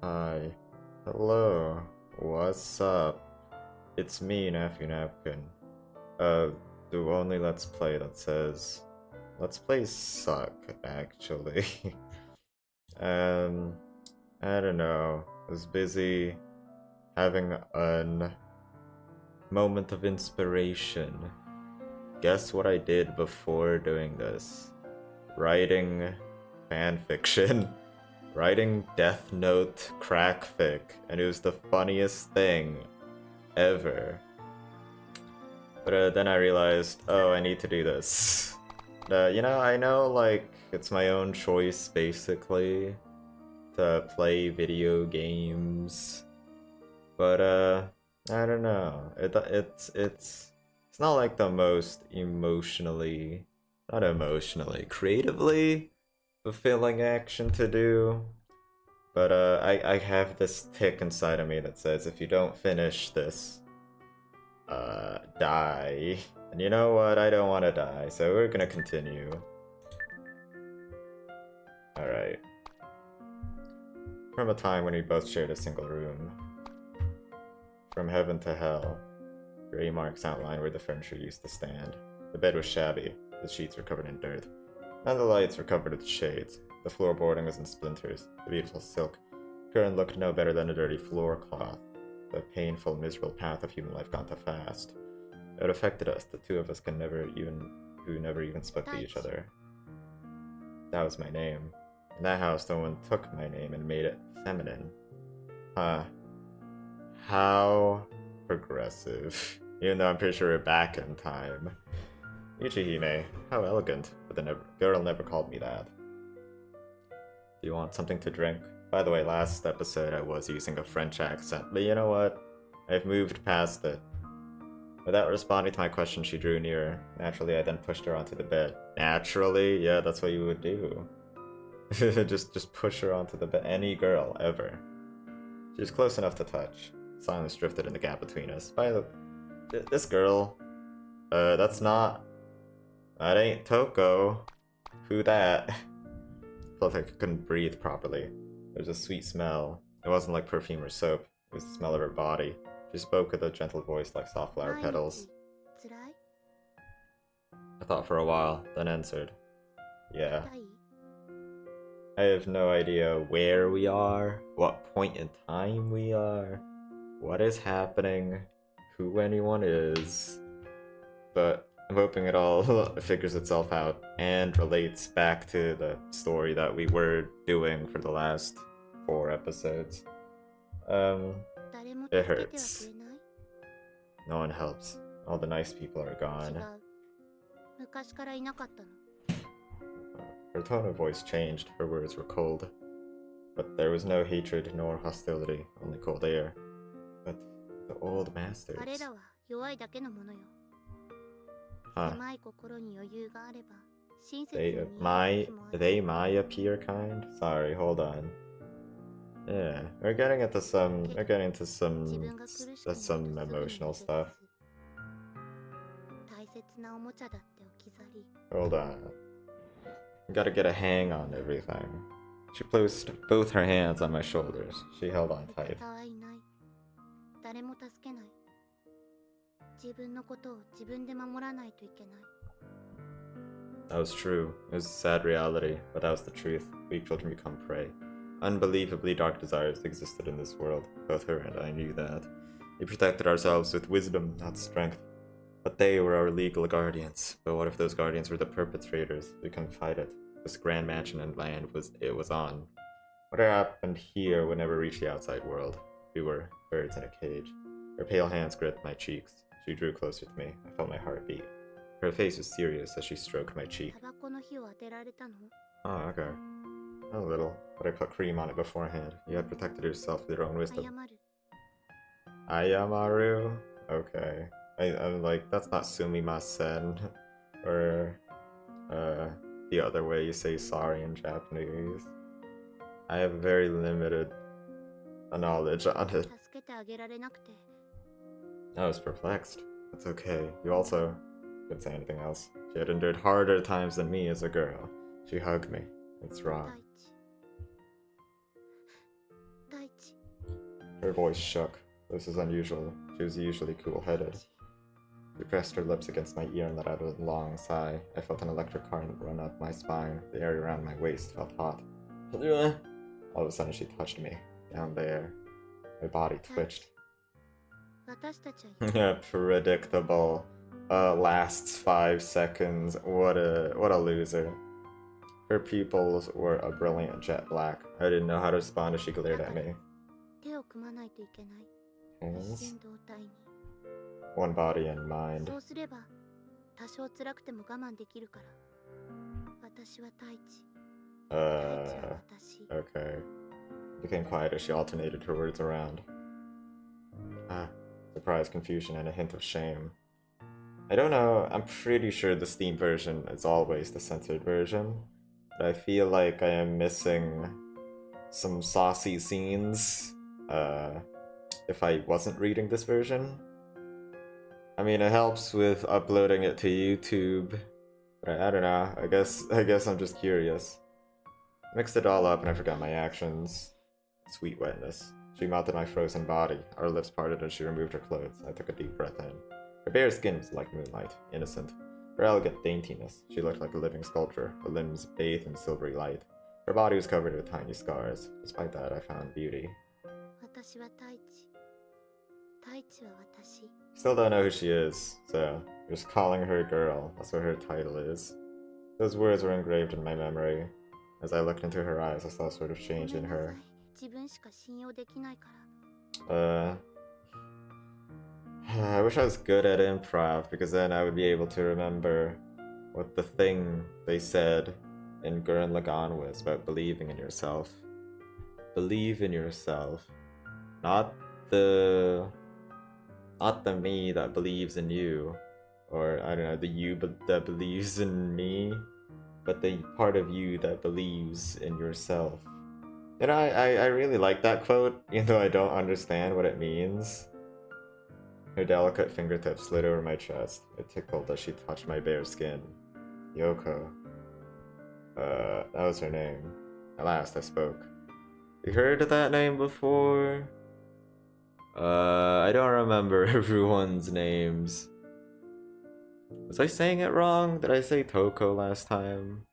Hi. Hello. What's up? It's me, Napkin. Uh, do only Let's Play that says Let's Plays suck, actually. um, I don't know. I was busy having a moment of inspiration. Guess what I did before doing this? Writing fanfiction. Writing Death Note crackfic, and it was the funniest thing ever. But then I realized, oh, I need to do this. I know, like, it's my own choice, basically, to play video games. But, I don't know. It's not like the most not emotionally, creatively fulfilling action to do. But I have this tick inside of me that says if you don't finish this, die. And you know what? I don't want to die, so we're gonna continue. Alright. From a time when we both shared a single room. From heaven to hell. Gray marks outline where the furniture used to stand. The bed was shabby. The sheets were covered in dirt. And the lights were covered with shades. The floorboarding was in splinters. The beautiful silk curtain looked no better than a dirty floor cloth. The painful, miserable path of human life gone too fast. It affected us, the two of us who never even spoke to each other. That was my name. In that house, no one took my name and made it feminine. Huh. How progressive. Even though I'm pretty sure we're back in time. Ichihime, how elegant, but the girl never called me that. Do you want something to drink? By the way, last episode I was using a French accent, but you know what? I've moved past it. Without responding to my question, she drew nearer. Naturally, I then pushed her onto the bed. Naturally? Yeah, that's what you would do. just push her onto the bed. Any girl, ever. She was close enough to touch. Silence drifted in the gap between us. This girl... that ain't Toko. Who that? Felt like I couldn't breathe properly. There was a sweet smell. It wasn't like perfume or soap. It was the smell of her body. She spoke with a gentle voice like soft flower petals. I thought for a while, then answered. Yeah. I have no idea where we are, what point in time we are, what is happening, who anyone is. But I'm hoping it all figures itself out and relates back to the story that we were doing for the last 4 episodes. It hurts. No one helps. All the nice people are gone. Her tone of voice changed, her words were cold. But there was no hatred nor hostility, only cold air. But the old masters... Huh. They my appear kind? Sorry, hold on. Yeah, we're getting into some emotional stuff. Hold on. Gotta get a hang on everything. She placed both her hands on my shoulders. She held on tight. That was true. It was a sad reality, but that was the truth. Weak children become prey. Unbelievably dark desires existed in this world. Both her and I knew that. We protected ourselves with wisdom, not strength. But they were our legal guardians. But what if those guardians were the perpetrators? We couldn't fight it. This grand mansion and land was on. What happened here would never reach the outside world. We were birds in a cage. Her pale hands gripped my cheeks. She drew closer to me. I felt my heart beat. Her face was serious as she stroked my cheek. Oh, okay. A little, but I put cream on it beforehand. You had protected yourself with your own wisdom. Ayamaru? Okay. I'm like, that's not sumimasen. Or, the other way you say sorry in Japanese. I have very limited knowledge on it. I was perplexed. That's okay. You also couldn't say anything else. She had endured harder times than me as a girl. She hugged me. It's wrong. Her voice shook. This was unusual. She was usually cool-headed. She pressed her lips against my ear and let out a long sigh. I felt an electric current run up my spine. The area around my waist felt hot. All of a sudden she touched me. Down there. My body twitched. Predictable. Lasts 5 seconds. What a loser. Her pupils were a brilliant jet black. I didn't know how to respond as she glared at me. Hands? One body and mind. Okay. Became quiet as she alternated her words around. Surprise, confusion, and a hint of shame. I don't know, I'm pretty sure the Steam version is always the censored version, but I feel like I am missing some saucy scenes, if I wasn't reading this version. I mean, it helps with uploading it to YouTube, but I don't know, I guess I'm just curious. Mixed it all up and I forgot my actions. Sweet wetness. She melted my frozen body. Our lips parted as she removed her clothes. I took a deep breath in. Her bare skin was like moonlight, innocent. Her elegant daintiness. She looked like a living sculpture, her limbs bathed in silvery light. Her body was covered with tiny scars. Despite that, I found beauty. Still don't know who she is, so just calling her girl. That's what her title is. Those words were engraved in my memory. As I looked into her eyes, I saw a sort of change in her. I wish I was good at improv, because then I would be able to remember what the thing they said in Gurren Lagann was about believing in yourself. Believe in yourself. Not the me that believes in you. Or, I don't know, the you that believes in me. But the part of you that believes in yourself. You know, I really like that quote, even though I don't understand what it means. Her delicate fingertips slid over my chest. It tickled as she touched my bare skin. Yoko. That was her name. At last, I spoke. You heard of that name before? I don't remember everyone's names. Was I saying it wrong? Did I say Toko last time?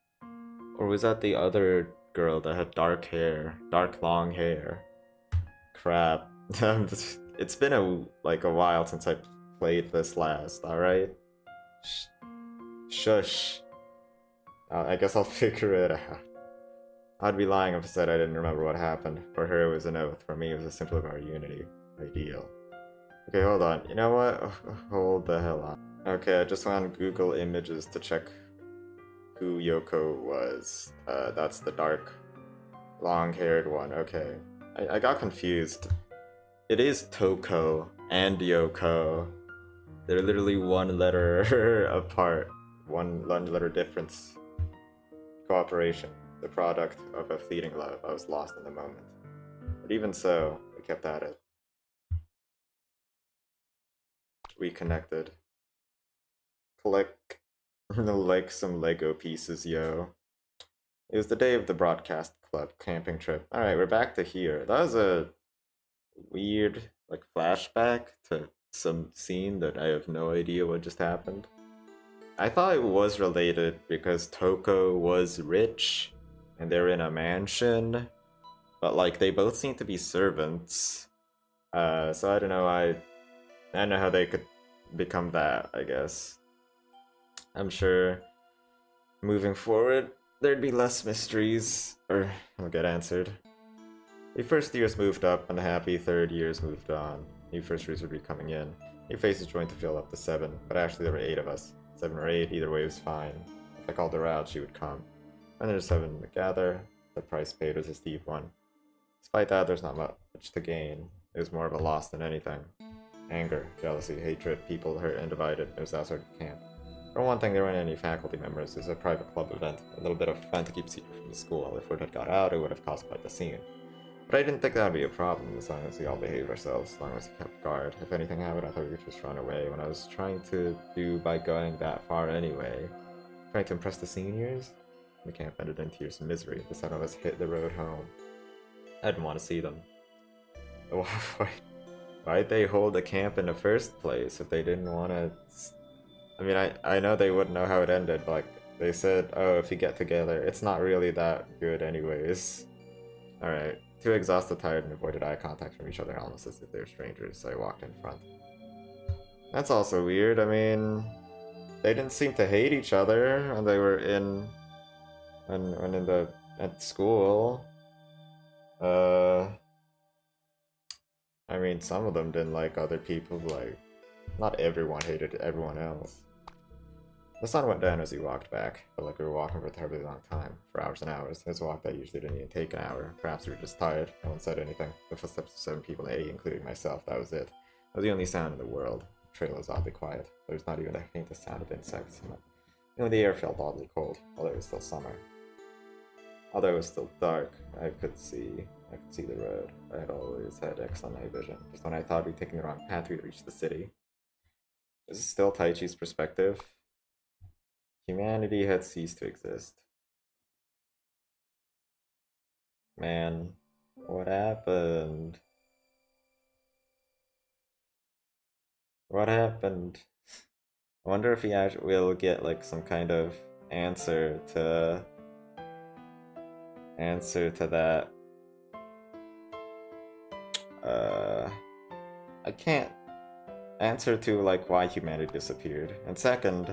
Or was that the other girl that had dark hair? Dark long hair. Crap. It's been a while since I played this last, alright? Shush. I guess I'll figure it out. I'd be lying if I said I didn't remember what happened. For her it was an oath, for me it was a symbol of our unity. Ideal. Okay, hold on. You know what? Hold the hell on. Okay, I just went on Google Images to check who Yoko was. That's the dark, long-haired one. Okay. I got confused. It is Toko and Yoko. They're literally one letter apart. One letter difference. Cooperation. The product of a fleeting love. I was lost in the moment. But even so, we kept at it. We connected. Click. Like some Lego pieces, yo. It was the day of the broadcast club camping trip. Alright, we're back to here. That was a weird, flashback to some scene that I have no idea what just happened. I thought it was related because Toko was rich and they're in a mansion, but they both seem to be servants. So I don't know, I don't know how they could become that, I guess. I'm sure moving forward, there'd be less mysteries, or will get answered. The first years moved up, and the happy third years moved on. New first years would be coming in. New faces joined to fill up the 7, but actually there were 8 of us. 7 or 8, either way was fine. If I called her out, she would come. And there's 7 to gather. The price paid was a steep one. Despite that, there's not much to gain. It was more of a loss than anything. Anger, jealousy, hatred, people hurt and divided. It was that sort of camp. For one thing, there weren't any faculty members. It was a private club event. A little bit of fun to keep secret from the school. If word had got out, it would have caused quite the scene. But I didn't think that would be a problem, as long as we all behaved ourselves, as long as we kept guard. If anything happened, I thought we could just run away, when I was trying to do by going that far anyway. Trying to impress the seniors? The camp ended in tears and misery. The 7 of us hit the road home. I didn't want to see them. Why'd they hold a camp in the first place if they didn't want to? I mean, I know they wouldn't know how it ended. Like, they said, oh, if you get together, it's not really that good anyways. Alright. Too exhausted, tired, and avoided eye contact from each other almost as if they were strangers, so I walked in front. That's also weird. I mean, they didn't seem to hate each other when they were at school. I mean, some of them didn't like other people, like, not everyone hated everyone else. The sun went down as we walked back. Felt like we were walking for a terribly long time, for hours and hours. It was a walk that usually didn't even take an hour. Perhaps we were just tired. No one said anything. The footsteps of 7 people, including myself, that was it. It was the only sound in the world. The trail was oddly quiet. There was not even the faintest sound of insects. The air felt oddly cold, although it was still summer. Although it was still dark, I could see the road. I had always had excellent night vision. Just when I thought we'd taken the wrong path, we'd reached the city. Is this still Taichi's perspective? Humanity had ceased to exist. Man, what happened? What happened? I wonder if he actually will get like some kind of answer to that. I can't answer to like why humanity disappeared. And second,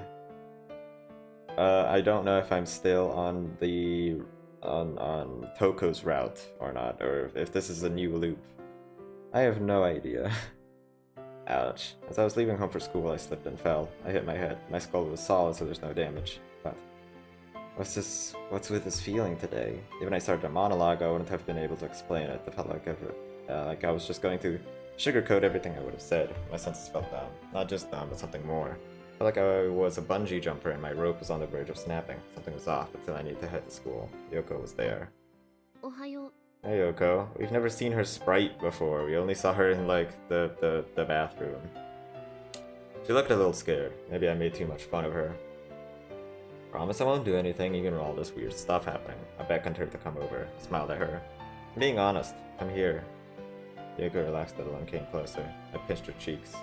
I don't know if I'm still on the on Toko's route or not, or if this is a new loop. I have no idea. Ouch. As I was leaving home for school, I slipped and fell. I hit my head. My skull was solid, so there's no damage. But what's with this feeling today? Even when I started a monologue, I wouldn't have been able to explain it. It felt like I was just going to sugarcoat everything I would have said. My senses felt dumb. Not just dumb, but something more. I felt like I was a bungee jumper and my rope was on the verge of snapping. Something was off until I needed to head to school. Yoko was there. Ohayo. Hey Yoko. We've never seen her sprite before. We only saw her in like the bathroom. She looked a little scared. Maybe I made too much fun of her. Promise I won't do anything even with all this weird stuff happening. I beckoned her to come over. Smiled at her. I'm being honest. Come here. Yoko relaxed a little and came closer. I pinched her cheeks.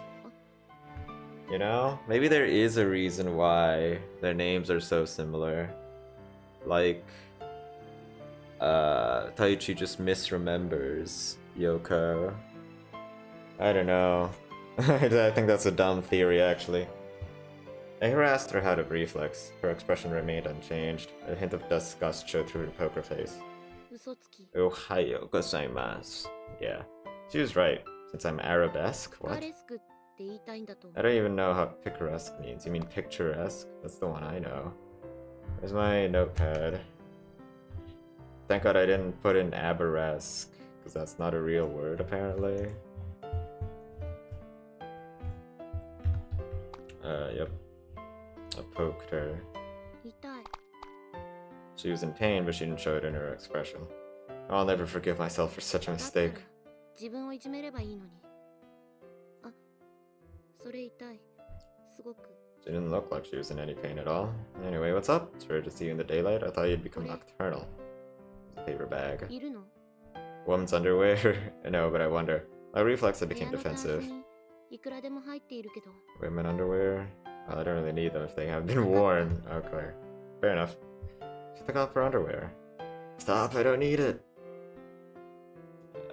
You know, maybe there is a reason why their names are so similar. Like, Taichi just misremembers Yoko. I don't know. I think that's a dumb theory, actually. I harassed her out of reflex. Her expression remained unchanged. A hint of disgust showed through her poker face. Ohayo gozaimasu. Yeah, she was right. Since I'm Arabesque? What? I don't even know how picaresque means. You mean picturesque? That's the one I know. Where's my notepad? Thank God I didn't put in aberesque, because that's not a real word, apparently. Yep. I poked her. She was in pain, but she didn't show it in her expression. I'll never forgive myself for such a mistake. She didn't look like she was in any pain at all. Anyway, what's up? It's rare to see you in the daylight. I thought you'd become nocturnal. It's a paper bag. Woman's underwear? No, but I wonder. My reflex, I became defensive. Women underwear? Well, I don't really need them if they have been worn. Okay. Fair enough. She took off her underwear. Stop, I don't need it.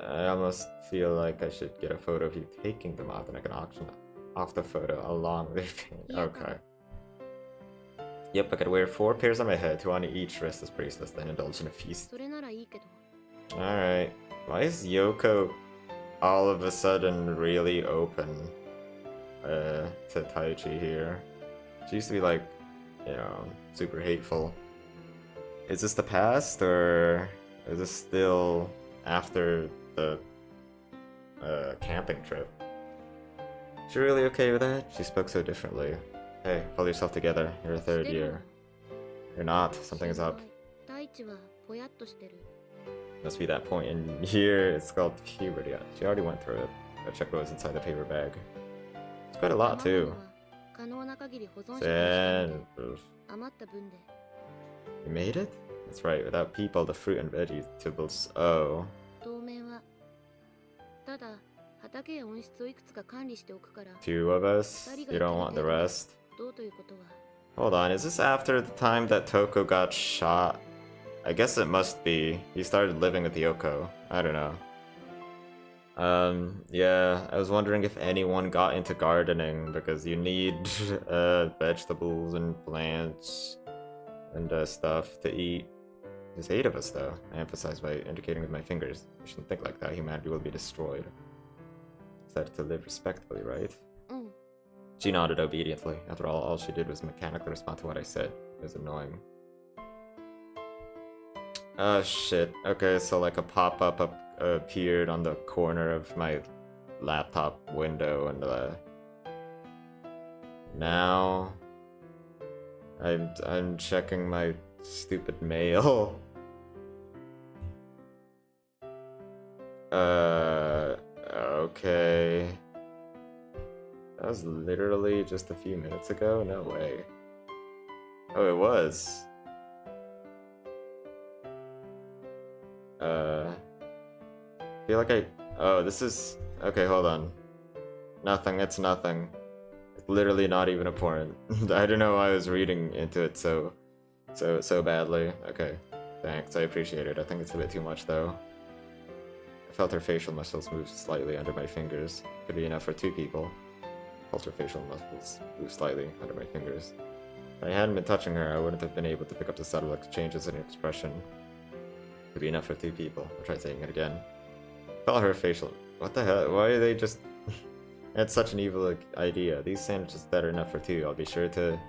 I almost feel like I should get a photo of you taking them off and I can auction off the photo along with your paint. Okay. Yep, I could wear 4 pairs on my head, 2 on each wrist as bracelets, then indulge in a feast. Alright. Why is Yoko all of a sudden really open to Taichi here? She used to be like, you know, super hateful. Is this the past, or is this still after the camping trip? Is she really okay with that? She spoke so differently. Hey, pull yourself together. You're a 3rd year. You're not. Something's up. Must be that point in year. It's called puberty. She already went through it. I checked what was inside the paper bag. It's quite a lot, too. You made it? That's right. Without people, the fruit and vegetables. Oh. Two of us? You don't want the rest? Hold on, is this after the time that Toko got shot? I guess it must be. He started living with Yoko. I don't know. Yeah, I was wondering if anyone got into gardening, because you need vegetables and plants and stuff to eat. There's 8 of us, though. I emphasize by indicating with my fingers. You shouldn't think like that. Humanity will be destroyed. Decided to live respectfully, right? She nodded obediently. After all she did was mechanically respond to what I said. It was annoying. Oh shit. Okay, so like a pop-up appeared on the corner of my laptop window, and now I'm checking my stupid mail. Okay. That was literally just a few minutes ago? No way. Oh, it was. I feel like oh, this is... Okay, hold on. Nothing, it's nothing. It's literally not even important. I don't know why I was reading into it so badly. Okay, thanks, I appreciate it. I think it's a bit too much, though. I felt her facial muscles move slightly under my fingers. Could be enough for 2 people. Felt her facial muscles move slightly under my fingers. If I hadn't been touching her, I wouldn't have been able to pick up the subtle changes in her expression. Could be enough for 2 people. I'll try saying it again. Felt her facial... What the hell? Why are they just... That's such an evil idea. These sandwiches that are enough for 2. I'll be sure to...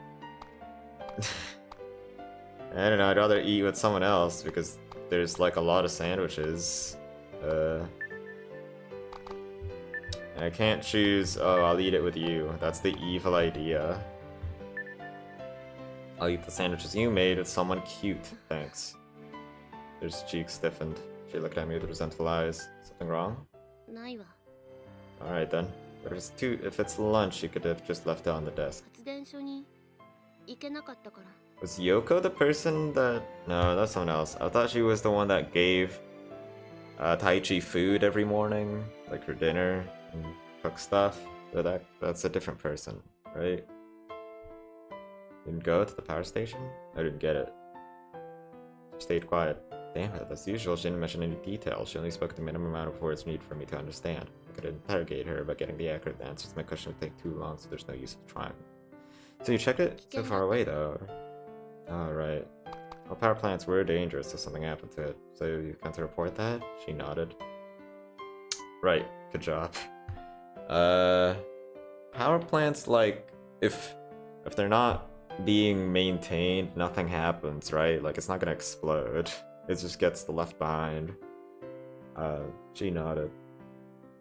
I don't know, I'd rather eat with someone else, because there's like a lot of sandwiches. I can't choose... Oh, I'll eat it with you. That's the evil idea. I'll eat the sandwiches you made with someone cute. Thanks. Her cheeks stiffened. She looked at me with resentful eyes. Something wrong? Alright then. If it's lunch, you could have just left it on the desk. Was Yoko the person that... No, that's someone else. I thought she was the one that gave Taichi food every morning, like for dinner, and cook stuff. But that's a different person, right? Didn't go to the power station? I didn't get it. She stayed quiet. Damn it, that's usual. She didn't mention any details. She only spoke the minimum amount of words needed for me to understand. I could interrogate her, but getting the accurate answers to my question would take too long, so there's no use of trying. So you checked it? So far away, though. Alright. Well, power plants were dangerous if something happened to it. So you come to report that? She nodded. Right. Good job. Power plants, like, if they're not being maintained, nothing happens, right? Like, it's not gonna explode. It just gets left behind. She nodded.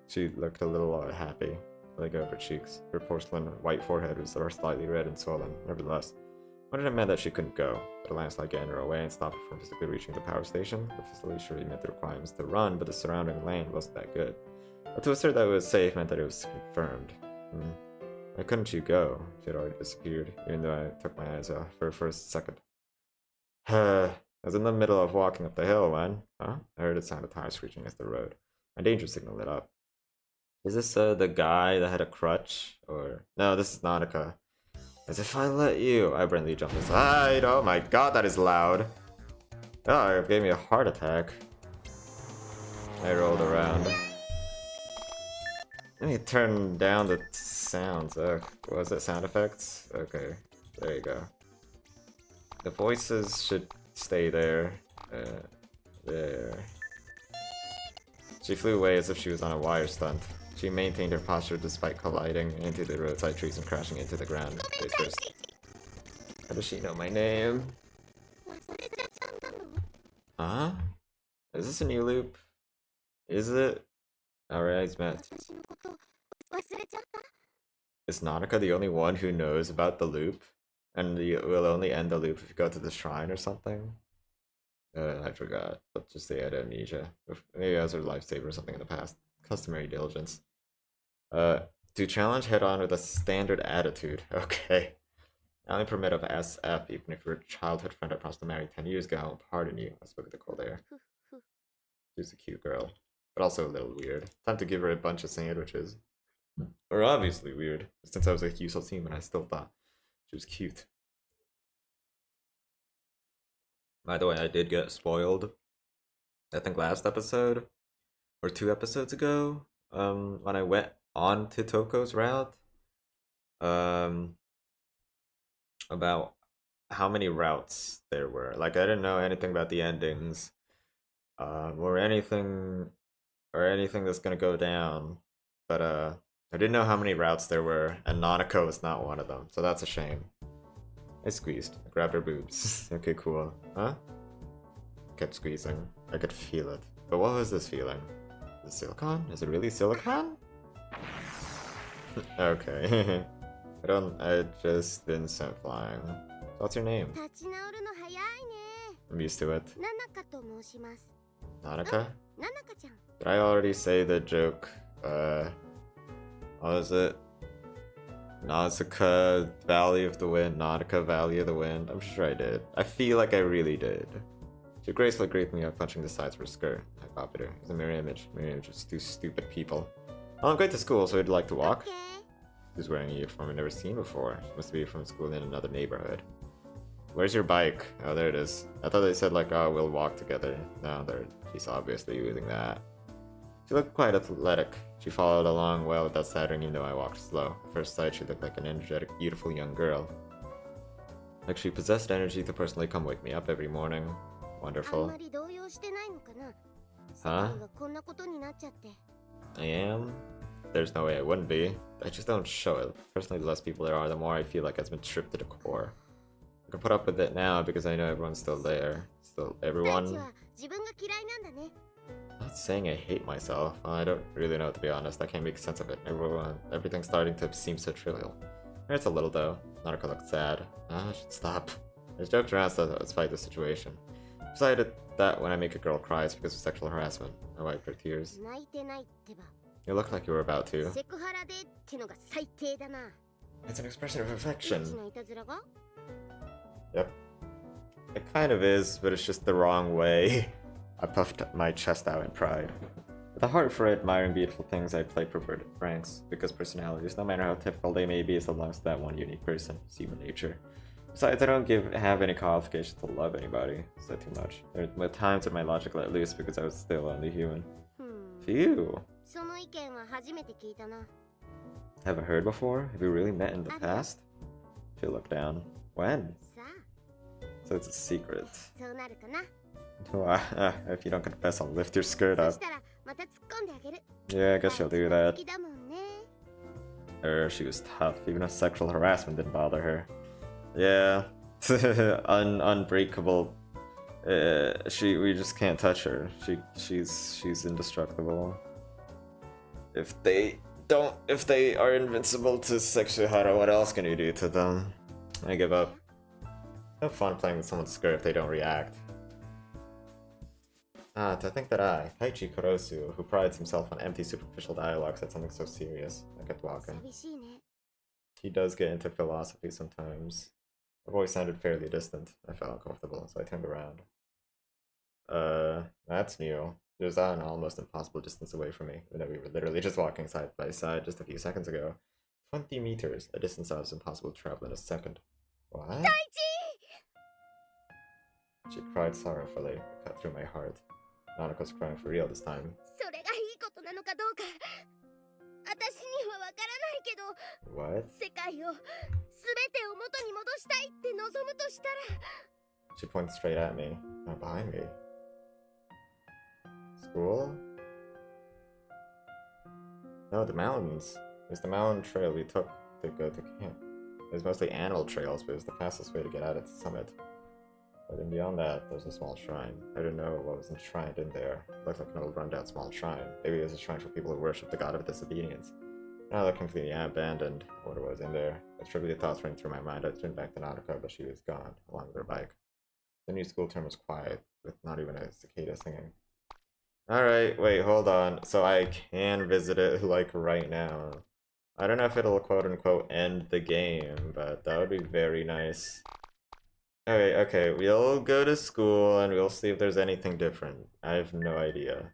She looked a little happy, like over her cheeks. Her porcelain white forehead was slightly red and swollen. Nevertheless, what did it mean that she couldn't go? Did a landslide get in her way and stop her from physically reaching the power station? The facility surely met the requirements to run, but the surrounding land wasn't that good. But to assert that it was safe meant that it was confirmed. Why couldn't you go? She had already disappeared, even though I took my eyes off for a first second. I was in the middle of walking up the hill when... Huh? I heard the sound of tires screeching against the road. My danger signal lit up. Is this the guy that had a crutch? Or... No, this is Nautica. As if I let you... I brandly jumped aside. Oh my god, that is loud. Oh, it gave me a heart attack. I rolled around. Let me turn down the sounds. What was it? Sound effects? Okay, there you go. The voices should stay there. There. She flew away as if she was on a wire stunt. She maintained her posture despite colliding into the roadside trees and crashing into the ground face first. How does she know my name? Huh? Is this a new loop? Is it? Our eyes met. Is Nautica the only one who knows about the loop? And we'll only end the loop if you go to the shrine or something? I forgot. Let's just say I had amnesia. Maybe I was her lifesaver or something in the past. Customary diligence. To challenge head-on with a standard attitude. Okay. I only permit of SF even if you're a childhood friend I promised to marry 10 years ago. I'll pardon you. I spoke with the cold air. She's a cute girl. but also a little weird. Time to give her a bunch of sandwiches. Or obviously weird, since I was a Yusel team and I still thought she was cute. By the way, I did get spoiled, I think last episode, or 2 episodes ago, when I went on to Toko's route, about how many routes there were. Like, I didn't know anything about the endings, or anything that's gonna go down, but I didn't know how many routes there were, and Nanako was not one of them, so that's a shame. I squeezed. I grabbed her boobs. Okay, cool. Huh? Kept squeezing. I could feel it. But what was this feeling? Is it silicone? Is it really silicone? Okay. I just been sent flying. What's your name? I'm used to it. Nanaka? Did I already say the joke? What was it? Nausicaa, Valley of the Wind, Nautica, Valley of the Wind. I'm sure I did. I feel like I really did. She gracefully greeted me by punching the sides of her skirt. I copied her. It's a mirror image. Mirror image of two stupid people. Well, I'm going to school, so I'd like to walk. She's wearing a uniform I've never seen before. She must be from school in another neighborhood. Where's your bike? Oh, there it is. I thought they said like, oh, we'll walk together. No, she's obviously using that. She looked quite athletic. She followed along well without stuttering, even though I walked slow. At first sight, she looked like an energetic, beautiful young girl. Like she possessed energy to personally come wake me up every morning. Wonderful. Huh? I am? There's no way I wouldn't be. I just don't show it. Personally, the less people there are, the more I feel like it's been stripped to the core. I can put up with it now because I know everyone's still there. Still, everyone... I'm not saying I hate myself. I don't really know, to be honest. I can't make sense of it. Everything's starting to seem so trivial. It's a little though. Naruto looked sad. I should stop. I joked around despite the situation. Decided that when I make a girl cry, it's because of sexual harassment. I wiped her tears. You look like you were about to. It's an expression of affection. Yep. It kind of is, but it's just the wrong way. I puffed my chest out in pride. With a heart for admiring beautiful things, I play perverted pranks, because personalities, no matter how typical they may be, is belongs to that one unique person. It's human nature. Besides, I don't have any qualifications to love anybody. Is that too much? There were times when my logic let loose because I was still only human. Phew. Have I heard before? Have you really met in the past? She'll look down. When? So it's a secret. If you don't confess, I'll lift your skirt up. Yeah, I guess she'll do that. She was tough, even if sexual harassment didn't bother her. Yeah, unbreakable. We just can't touch her. She's indestructible. If they are invincible to sexual hara, what else can you do to them? I give up. No fun playing with someone's skirt if they don't react. To think that I, Taichi Kurosu, who prides himself on empty superficial dialogue, said something so serious. I kept walking. He does get into philosophy sometimes. Her voice sounded fairly distant. I felt uncomfortable, so I turned around. That's new. It was at an almost impossible distance away from me, even though we were literally just walking side by side just a few seconds ago. 20 meters, a distance that was impossible to travel in a second. What? Taichi! She cried sorrowfully. It cut through my heart. Nanako's crying for real this time. What? She pointed straight at me, not behind me. School? No, the mountains. It's the mountain trail we took to go to camp. It was mostly animal trails, but it was the fastest way to get out at the summit. But then beyond that, there's a small shrine. I don't know what was enshrined in there. It looked like an old rundown small shrine. Maybe it was a shrine for people who worship the god of disobedience. Now that completely abandoned, I wonder what was in there. As trivial thoughts running through my mind, I turned back to Nanako, but she was gone, along with her bike. The new school term was quiet, with not even a cicada singing. Alright, wait, hold on. So I can visit it, like, right now. I don't know if it'll quote-unquote end the game, but that would be very nice. Okay, we'll go to school and we'll see if there's anything different. I have no idea.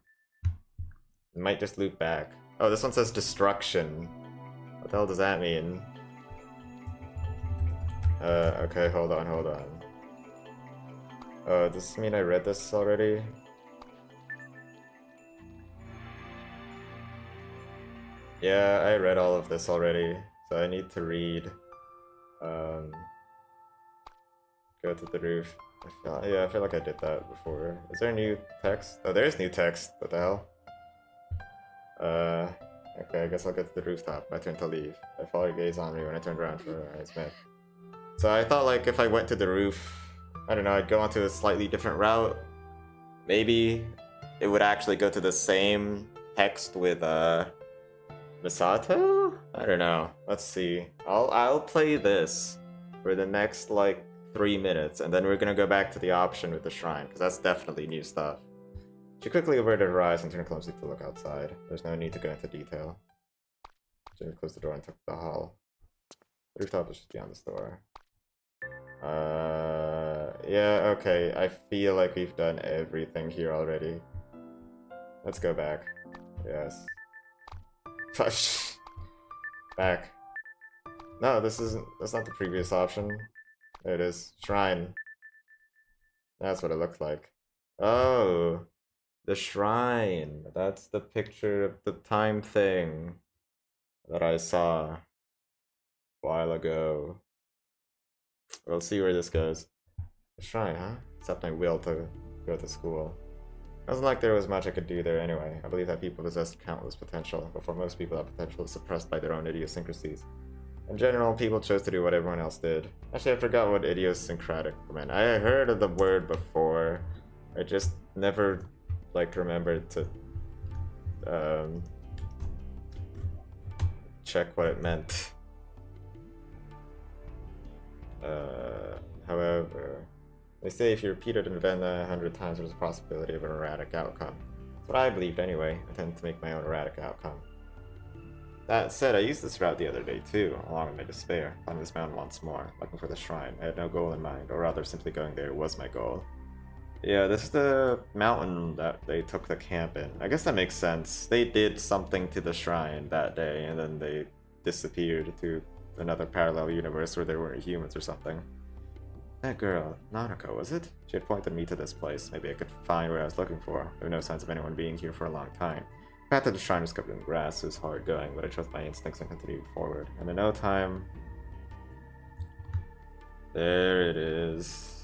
It might just loop back. Oh, this one says destruction. What the hell does that mean? Okay, hold on. Does this mean I read this already? Yeah, I read all of this already, so I need to read. Go to the roof. I feel like I did that before. Is there new text? Oh, there is new text. What the hell? Okay, I guess I'll get to the rooftop. My turn to leave. I follow your gaze on me when I turned around for our eyes met. So I thought, like, if I went to the roof, I don't know, I'd go onto a slightly different route. Maybe it would actually go to the same text with, Misato? I don't know. Let's see. I'll play this for the next, like, 3 minutes, and then we're gonna go back to the option with the shrine, because that's definitely new stuff. She quickly averted her eyes and turned clumsily to look outside. There's no need to go into detail. Jimmy closed the door and took the hall. The rooftop was just beyond the store. Yeah, okay. I feel like we've done everything here already. Let's go back. Yes. Back. No, that's not the previous option. There it is. Shrine. That's what it looked like. Oh, the shrine. That's the picture of the time thing that I saw a while ago. We'll see where this goes. The shrine, huh? Except my will to go to school. It wasn't like there was much I could do there anyway. I believe that people possessed countless potential, but for most people that potential is suppressed by their own idiosyncrasies. In general, people chose to do what everyone else did. Actually, I forgot what idiosyncratic meant. I heard of the word before. I just never, like, remembered to, check what it meant. However, they say if you repeated an event 100 times, there's a possibility of an erratic outcome. That's what I believed anyway. I tend to make my own erratic outcome. That said, I used this route the other day too, along with my despair, climbing this mountain once more, looking for the shrine. I had no goal in mind, or rather simply going there was my goal. Yeah, this is the mountain that they took the camp in. I guess that makes sense. They did something to the shrine that day, and then they disappeared to another parallel universe where there weren't humans or something. That girl, Nanako, was it? She had pointed me to this place. Maybe I could find what I was looking for. There were no signs of anyone being here for a long time. The path to the shrine was covered in grass. It was hard going, but I trust my instincts and continued forward. And in no time... There it is.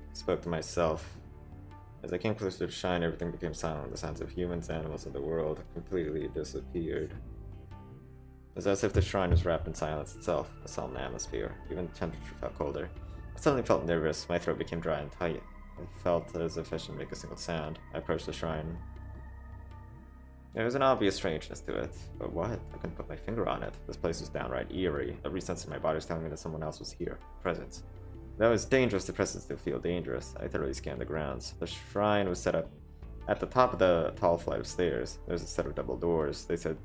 I spoke to myself. As I came closer to the shrine, everything became silent. The sounds of humans, animals, and the world completely disappeared. It was as if the shrine was wrapped in silence itself, a solemn atmosphere. Even the temperature felt colder. I suddenly felt nervous. My throat became dry and tight. I felt as if I shouldn't make a single sound. I approached the shrine. There was an obvious strangeness to it, but what? I couldn't put my finger on it. This place was downright eerie. Every sense in my body was telling me that someone else was here. Presence. Though it was dangerous, the presence did feel dangerous. I thoroughly scanned the grounds. The shrine was set up at the top of the tall flight of stairs. There was a set of double doors. They said,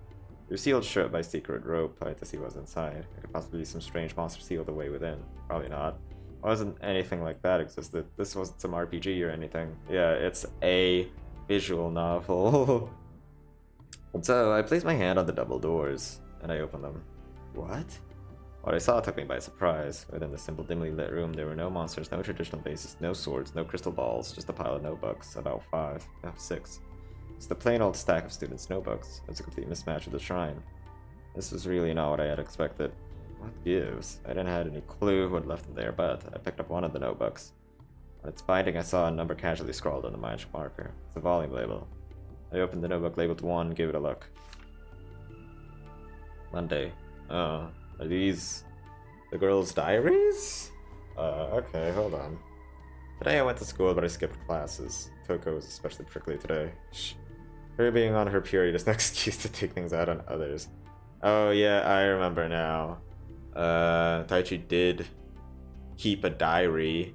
"You're sealed shut by secret rope." I had to see what was inside. There could possibly be some strange monster sealed away within. Probably not. It wasn't anything like that existed. This wasn't some RPG or anything. Yeah, it's a visual novel. So I placed my hand on the double doors, and I opened them. What? What I saw took me by surprise. Within the simple, dimly lit room, there were no monsters, no traditional bases, no swords, no crystal balls, just a pile of notebooks, about 5, no, 6. It's the plain old stack of students' notebooks. It's a complete mismatch of the shrine. This was really not what I had expected. What gives? I didn't have any clue who had left them there, but I picked up one of the notebooks. On its binding, I saw a number casually scrawled on the magic marker. It's a volume label. I opened the notebook labeled 1 and gave it a look. Monday. Oh, are these the girls' diaries? Okay, hold on. Today I went to school, but I skipped classes. Toko was especially prickly today. Shh. Her being on her period is no excuse to take things out on others. Oh yeah, I remember now. Taichi did keep a diary.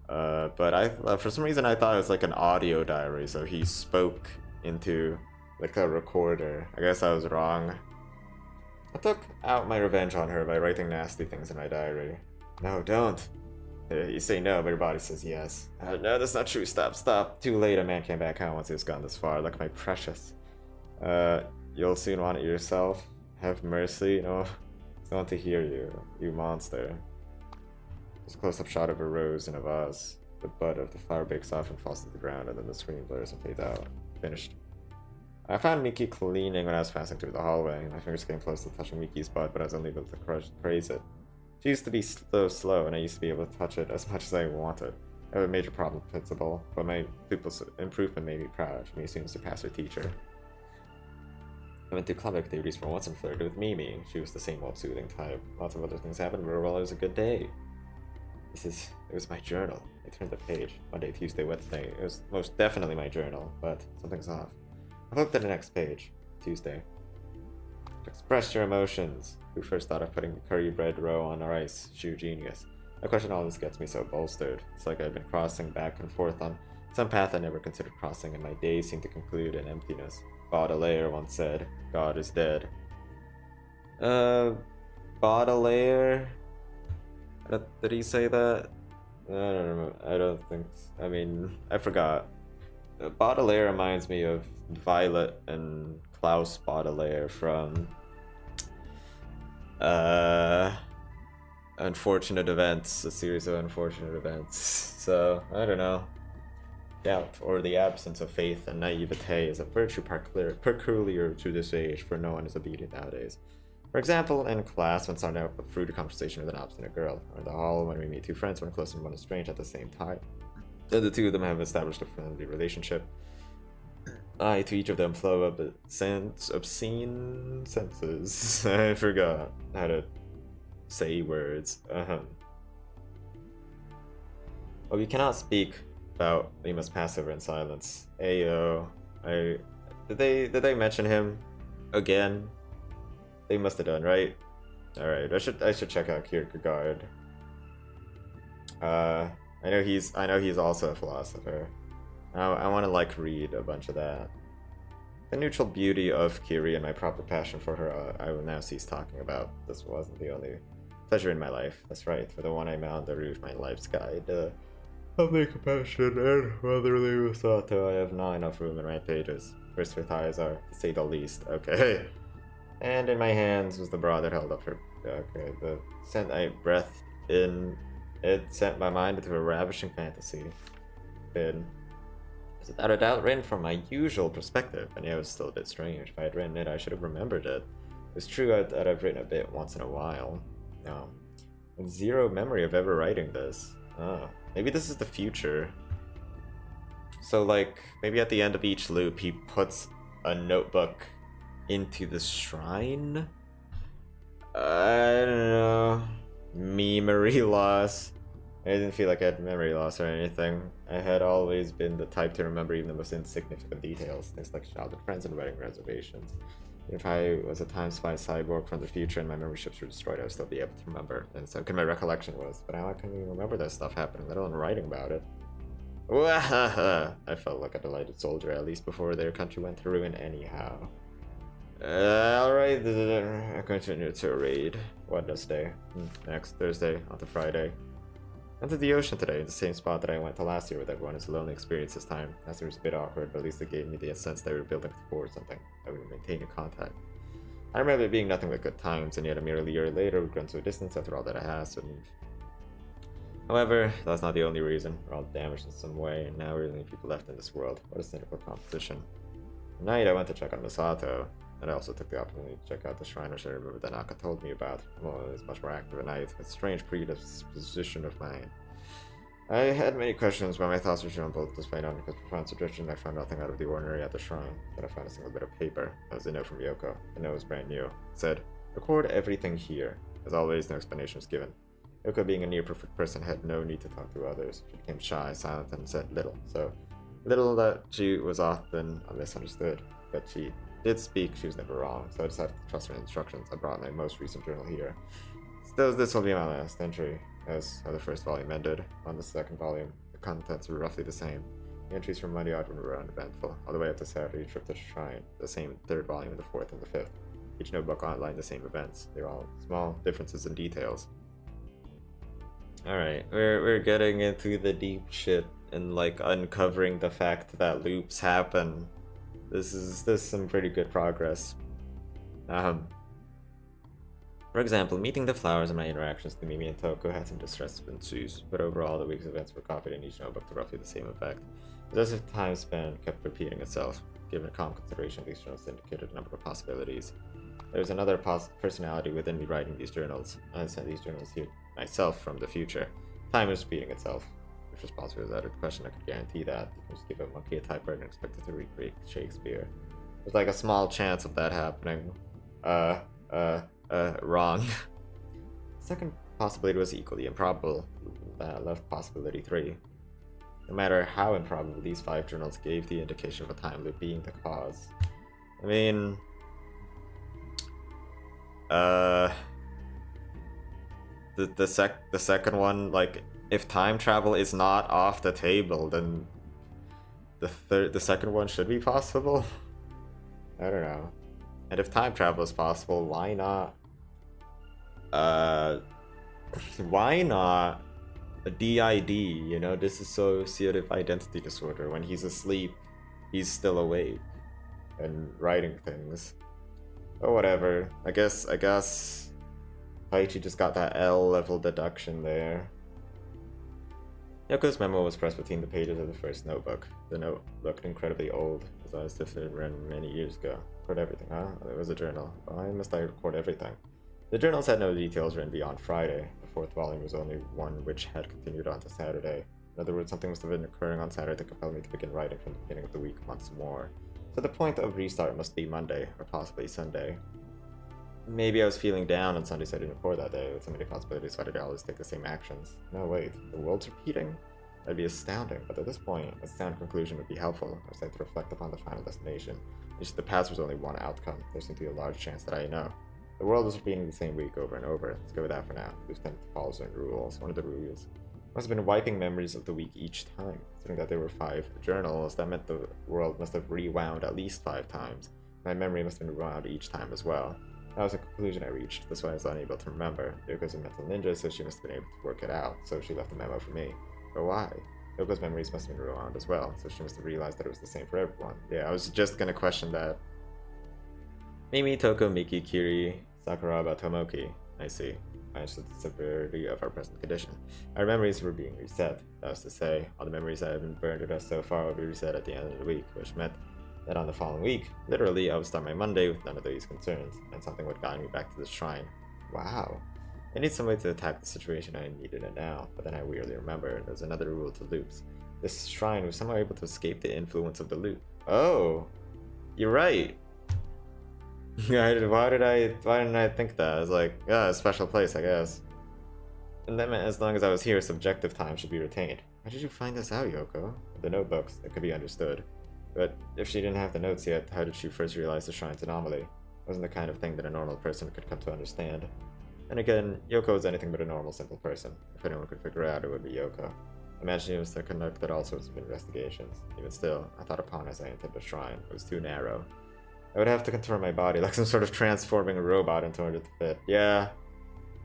But for some reason I thought it was like an audio diary, so he spoke into like a recorder. I guess I was wrong. I took out my revenge on her by writing nasty things in my diary. No, don't. You say no, but your body says yes. No, that's not true. Stop. Too late. A man came back home once he was gone this far. Look, my precious. You'll soon want it yourself. Have mercy, no. I want to hear you, you monster. There's a close-up shot of a rose in a vase. The bud of the flower breaks off and falls to the ground, and then the screen blurs and fades out. Finished. I found Miki cleaning when I was passing through the hallway. My fingers came close to touching Miki's butt, but I was only able to praise it. She used to be slow, and I used to be able to touch it as much as I wanted. I have a major problem with principal, but my pupil's improvement made me proud. She may soon surpass her teacher. I went to club activities for once and flirted with Mimi. She was the same old soothing type. Lots of other things happened, but overall it was a good day. It was my journal. I turned the page. Monday, Tuesday, Wednesday. It was most definitely my journal, but something's off. I looked at the next page. Tuesday. Express your emotions. Who first thought of putting the curry bread row on rice? Shoe genius. A question always gets me so bolstered. It's like I've been crossing back and forth on some path I never considered crossing, and my days seem to conclude in emptiness. Baudelaire once said, God is dead. Baudelaire? Did he say that? I don't remember. I don't think so. I mean, I forgot. Baudelaire reminds me of Violet and Klaus Baudelaire from Unfortunate Events, a series of unfortunate events. So, I don't know. Doubt, or the absence of faith and naivete, is a virtue peculiar to this age, for no one is obedient nowadays. For example, in class, when starting out a fruity conversation with an obstinate girl, or in the hall when we meet two friends, one close and one estranged at the same time. Then the two of them have established a friendly relationship. I, to each of them, flow up obscene senses. I forgot how to say words. Well, we cannot speak about we must pass over in silence. Ayo. Did they mention him again? They must have done, right? Alright, I should check out Kierkegaard. I know he's also a philosopher. I want to like read a bunch of that. The neutral beauty of Kiri and my proper passion for her I will now cease talking about. This wasn't the only pleasure in my life. That's right, for the one I mount the roof, my life's guide. Humbly compassion and motherly Usato. I have not enough room in my pages. First her thighs are, to say the least. Okay. And in my hands was the bra that held up her. Okay, the scent I breathed in. It sent my mind into a ravishing fantasy. It was without a doubt written from my usual perspective, and it was still a bit strange. If I had written it, I should have remembered it. It's true that I've written a bit once in a while. No. And zero memory of ever writing this. Oh. Maybe this is the future. So, like, maybe at the end of each loop, he puts a notebook into the shrine? I don't know. Memory loss. I didn't feel like I had memory loss or anything. I had always been the type to remember even the most insignificant details, things like childhood friends and wedding reservations. If I was a time spy cyborg from the future and my memory chips were destroyed, I would still be able to remember. And so good my recollection was. But now I can't even remember that stuff happening, let alone writing about it. I felt like a delighted soldier, at least before their country went to ruin anyhow. Alright, I continue to read. Wednesday. Next Thursday, on to Friday. Went to the ocean today, the same spot that I went to last year with everyone. It's a lonely experience this time. Last year was a bit awkward, but at least it gave me the sense that we were building towards something. I would maintain a contact. I remember it being nothing but good times, and yet a mere year later we've grown to a distance after all that I have. However, that's not the only reason. We're all damaged in some way, and now we're the only people left in this world. What a cynical composition. Tonight I went to check on Misato, and I also took the opportunity to check out the shrine which I remember that Naka told me about. Well, it was much more active at night, with a strange predisposition of mine. I had many questions, but my thoughts were jumbled, despite Naka's profound suggestion. I found nothing out of the ordinary at the shrine. Then I found a single bit of paper. That was a note from Yoko. The note was brand new. It said, "Record everything here." As always, no explanation was given. Yoko, being a near-perfect person, had no need to talk to others. She became shy, silent, and said little. So little that she was often misunderstood, but she did speak. She was never wrong, so I decided to trust her instructions. I brought my most recent journal here. Still, this will be my last entry, as how the first volume ended. On the second volume, the contents were roughly the same. The entries from Monday onward were uneventful, all the way up to Saturday trip to the shrine, the same third volume, the fourth and the fifth. Each notebook outlined the same events. They were all small differences in details. Alright, we're getting into the deep shit and like uncovering the fact that loops happen. This is some pretty good progress. For example, meeting the flowers and my interactions with Mimi and Toko had some distress ensues, but overall the week's events were copied in each notebook to roughly the same effect. It's as if time span kept repeating itself. Given calm consideration, these journals indicated a number of possibilities. There was another personality within me writing these journals. I sent these journals here myself from the future. Time is repeating itself. If response was out of the question, I could guarantee that. You can just give a monkey a typewriter and expect it to recreate Shakespeare. There's like a small chance of that happening. Wrong. Second possibility was equally improbable. That left possibility 3. No matter how improbable, these 5 journals gave the indication of a time loop being the cause. I mean, the second one, like, if time travel is not off the table, then the second one should be possible. I don't know. And if time travel is possible, why not? Why not a DID? You know, dissociative identity disorder. When he's asleep, he's still awake and writing things. Or whatever. I guess Taichi just got that L-level deduction there. Yoko's memo was pressed between the pages of the first notebook. The note looked incredibly old, as if it had written many years ago. Record everything, huh? It was a journal. Why must I record everything? The journals had no details written beyond Friday. The 4th volume was only one which had continued on to Saturday. In other words, something must have been occurring on Saturday to compel me to begin writing from the beginning of the week once more. So the point of restart must be Monday, or possibly Sunday. Maybe I was feeling down on Sunday, so I didn't record that day. With so many possibilities, why did I always take the same actions? No, wait, the world's repeating? That'd be astounding, but at this point, a sound conclusion would be helpful. I was like to reflect upon the final destination. The past was only one outcome. There seemed to be a large chance that I know. The world was repeating the same week over and over. Let's go with that for now. We've tended to follow certain rules. One of the rules must have been wiping memories of the week each time. Considering that there were 5 journals, that meant the world must have rewound at least 5 times. My memory must have been rewound each time as well. That was a conclusion I reached. That's why I was unable to remember. Yoko's a mental ninja, so she must have been able to work it out. So she left a memo for me. But why? Yoko's memories must have been rewound as well, so she must have realized that it was the same for everyone. Yeah, I was just gonna question that. Mimi, Toko, Miki, Kiri, Sakuraba, Tomoki. I see. I understood the severity of our present condition. Our memories were being reset. That was to say, all the memories that had been burned with us so far would be reset at the end of the week, which meant that on the following week, literally, I would start my Monday with none of these concerns, and something would guide me back to the shrine. Wow. I need some way to attack the situation. I needed it now, but then I weirdly remembered there's another rule to loops. This shrine was somehow able to escape the influence of the loop. Oh, you're right. Why didn't I think that? I was like, yeah, a special place, I guess. And that meant as long as I was here, subjective time should be retained. How did you find this out, Yoko? The notebooks, it could be understood. But if she didn't have the notes yet, how did she first realize the shrine's anomaly? It wasn't the kind of thing that a normal person could come to understand. And again, Yoko is anything but a normal, simple person. If anyone could figure it out, it would be Yoko. Imagine he was to conduct all sorts of investigations. Even still, I thought upon as I entered the shrine. It was too narrow. I would have to contort my body like some sort of transforming robot in order to fit. Yeah.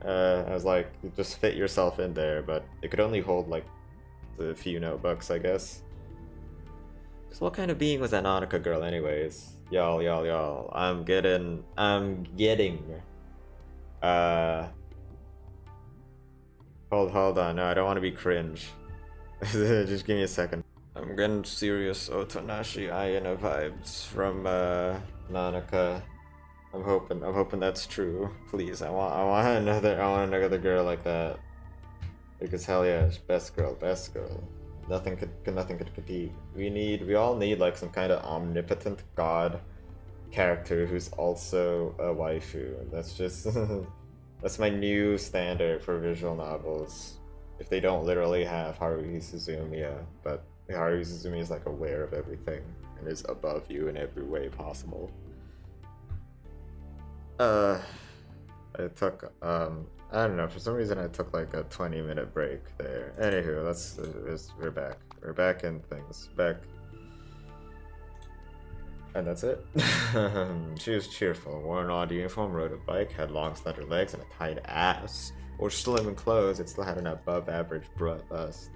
I was like, you just fit yourself in there, but it could only hold like a few notebooks, I guess. So what kind of being was that Nanika girl anyways? Y'all. I'm getting hold on, no, I don't want to be cringe. Just give me a second. I'm getting serious Otonashi Ayana vibes from Nanika. I'm hoping that's true. Please, I want another girl like that. Because hell yeah, best girl. Nothing could compete. We all need like some kind of omnipotent god character who's also a waifu. That's just that's my new standard for visual novels. If they don't literally have Haruhi Suzumiya, but Haruhi Suzumiya is like aware of everything and is above you in every way possible. I took I don't know, for some reason I took like a 20-minute break there. Anywho, we're back. We're back in things. Back. And that's it. She was cheerful, wore an odd uniform, rode a bike, had long slender legs and a tight ass. Or slim in clothes, it still had an above average bust.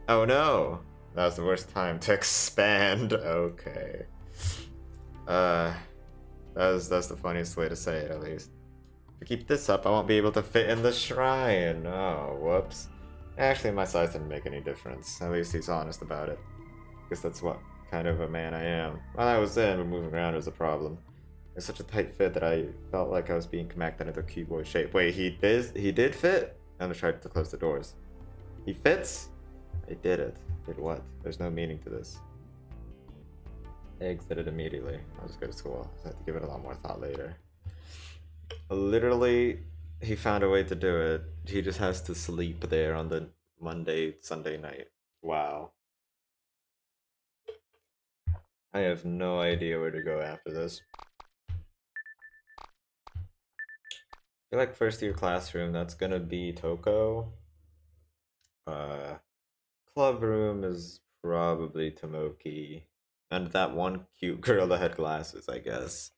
Oh no! Now's the worst time to expand. Okay. That's the funniest way to say it, at least. If I keep this up, I won't be able to fit in the shrine. Oh, whoops. Actually, my size didn't make any difference. At least he's honest about it. Guess that's what kind of a man I am. While I was in, but moving around was a problem. It's such a tight fit that I felt like I was being compacted into a cuboid shape. Wait, he did fit? I'm gonna try to close the doors. He fits? I did it. Did what? There's no meaning to this. I exited immediately. I'll just go to school. I have to give it a lot more thought later. Literally, he found a way to do it. He just has to sleep there on the Sunday night. Wow. I have no idea where to go after this. I feel like first year classroom, that's gonna be Toko. Club room is probably Tomoki. And that one cute girl that had glasses, I guess.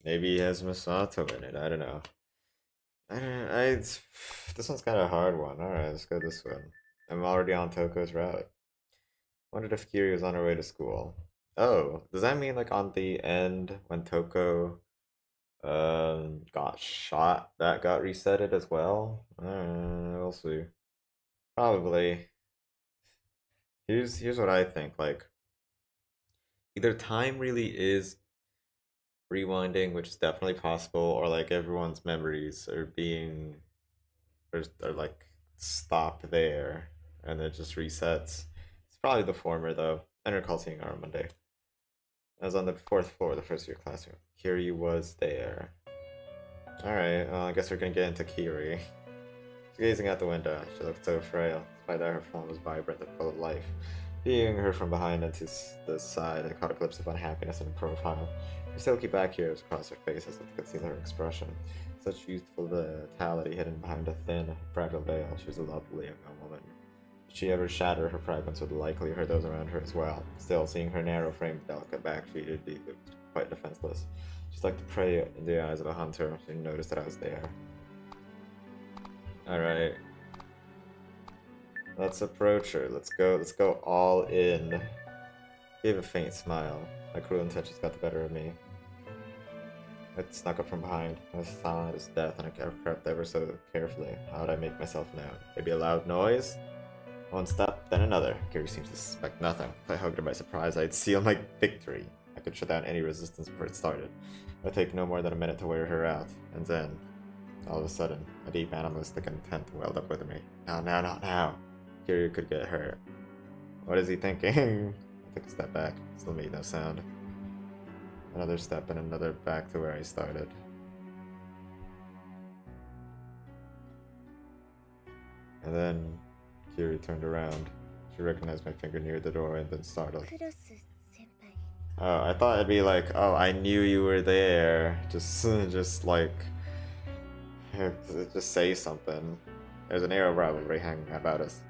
Maybe he has Masato in it, I don't know. This one's kind of a hard one. Alright, let's go this one. I'm already on Toko's route. Wondered if Kiri was on her way to school. Oh, does that mean like on the end when Toko got shot, that got resetted as well? We'll see. Probably. Here's what I think, like either time really is rewinding, which is definitely possible, or like everyone's memories are being are like stopped there and it just resets. It's probably the former though. I don't recall seeing her on Monday. I was on the 4th floor of the first year classroom. Kiri was there. Alright, well, I guess we're gonna get into Kiri. She's gazing out the window. She looked so frail, despite that her form was vibrant and full of life. Viewing her from behind and to the side, I caught a glimpse of unhappiness in her profile. Her silky black hair was across her face as if to conceal her expression. Such youthful vitality hidden behind a thin, fragile veil. She was a lovely young woman. If she ever shattered, her fragments would likely hurt those around her as well. Still, seeing her narrow-framed, delicate back, she did look quite defenseless. She's like the prey in the eyes of a hunter. She didn't notice that I was there. Alright. Let's approach her. Let's go all in. Gave a faint smile. My cruel intentions got the better of me. I snuck up from behind. I was silent as death, and I crept ever so carefully. How would I make myself known? Maybe a loud noise? One step, then another. Kiri seems to suspect nothing. If I hugged her by surprise, I'd seal my victory. I could shut down any resistance before it started. It would take no more than a minute to wear her out. And then, all of a sudden, a deep animalistic intent welled up within me. Now, not now. Kiri could get hurt. What is he thinking? I took a step back. Still made no sound. Another step and another back to where I started. And then Kiri turned around. She recognized my finger near the door and then startled. Oh, I thought it'd be like, oh, I knew you were there. Just like, just say something. There's an arrow probably hanging about us.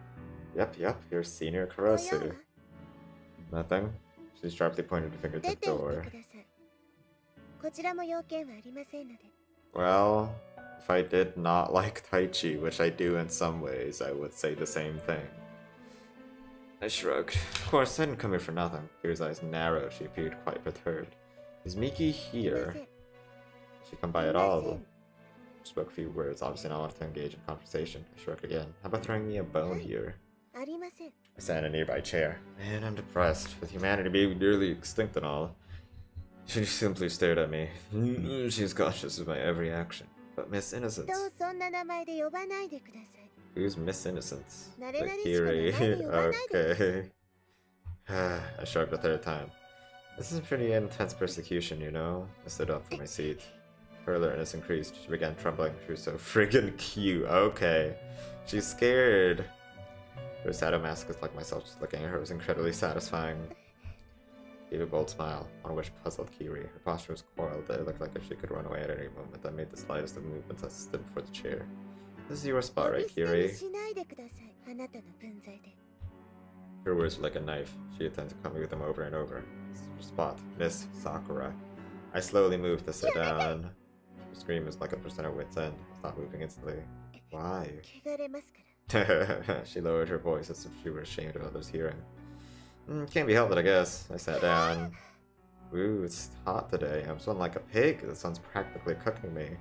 Yep, here's Senior Kurosu. Nothing? She sharply pointed her finger to the door. Well, if I did not like Taichi, which I do in some ways, I would say the same thing. I shrugged. Of course, I didn't come here for nothing. Kiri's eyes narrowed. She appeared quite perturbed. Is Miki here? Did she come by at all? She spoke a few words, obviously not wanting to engage in conversation. I shrugged again. How about throwing me a bone here? I sat in a nearby chair. Man, I'm depressed. With humanity being nearly extinct and all. She simply stared at me. She's cautious of my every action. But Miss Innocence. Who's Miss Innocence? The Kiri. Okay. I shrugged a third time. This is pretty intense persecution, you know? I stood up from my seat. Her alertness increased. She began trembling. She was so friggin' cute. Okay. She's scared. For a sadomasochist like myself, just looking at her was incredibly satisfying. Gave a bold smile, one of which puzzled Kiri. Her posture was coiled. It looked like if she could run away at any moment. I made the slightest of movements as I stood before the chair. This is your spot, right, Kiri? Her words were like a knife. She attempted to cut me with them over and over. This is your spot, Miss Sakura. I slowly moved to sit down. Her scream was like a percent of wit's end. I stopped moving instantly. Why? She lowered her voice as if she were ashamed of others hearing. Can't be helped, I guess. I sat down. Ooh, it's hot today. I'm sweating like a pig. The sun's practically cooking me.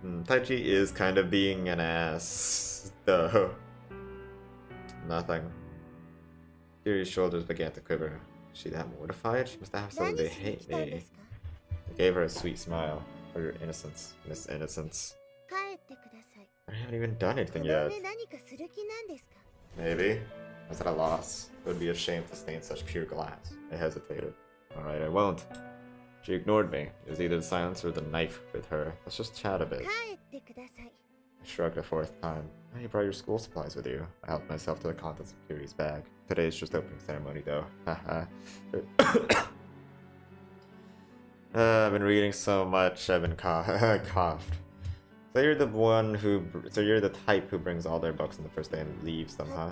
Taichi is kind of being an ass, though. Nothing. Kiri's shoulders began to quiver. Is she that mortified? She must have something they hate me. I gave her a sweet smile. For your innocence, Miss Innocence. I haven't even done anything yet. Maybe. I was at a loss. It would be a shame to stain such pure glass. I hesitated. Alright, I won't. She ignored me. It was either the silence or the knife with her. Let's just chat a bit. I shrugged a fourth time. Oh, you brought your school supplies with you. I helped myself to the contents of Kiri's bag. Today's just opening ceremony, though. Haha. I've been reading so much, I've been coughed. So you're the one who... So you're the type who brings all their books on the first day and leaves them, huh?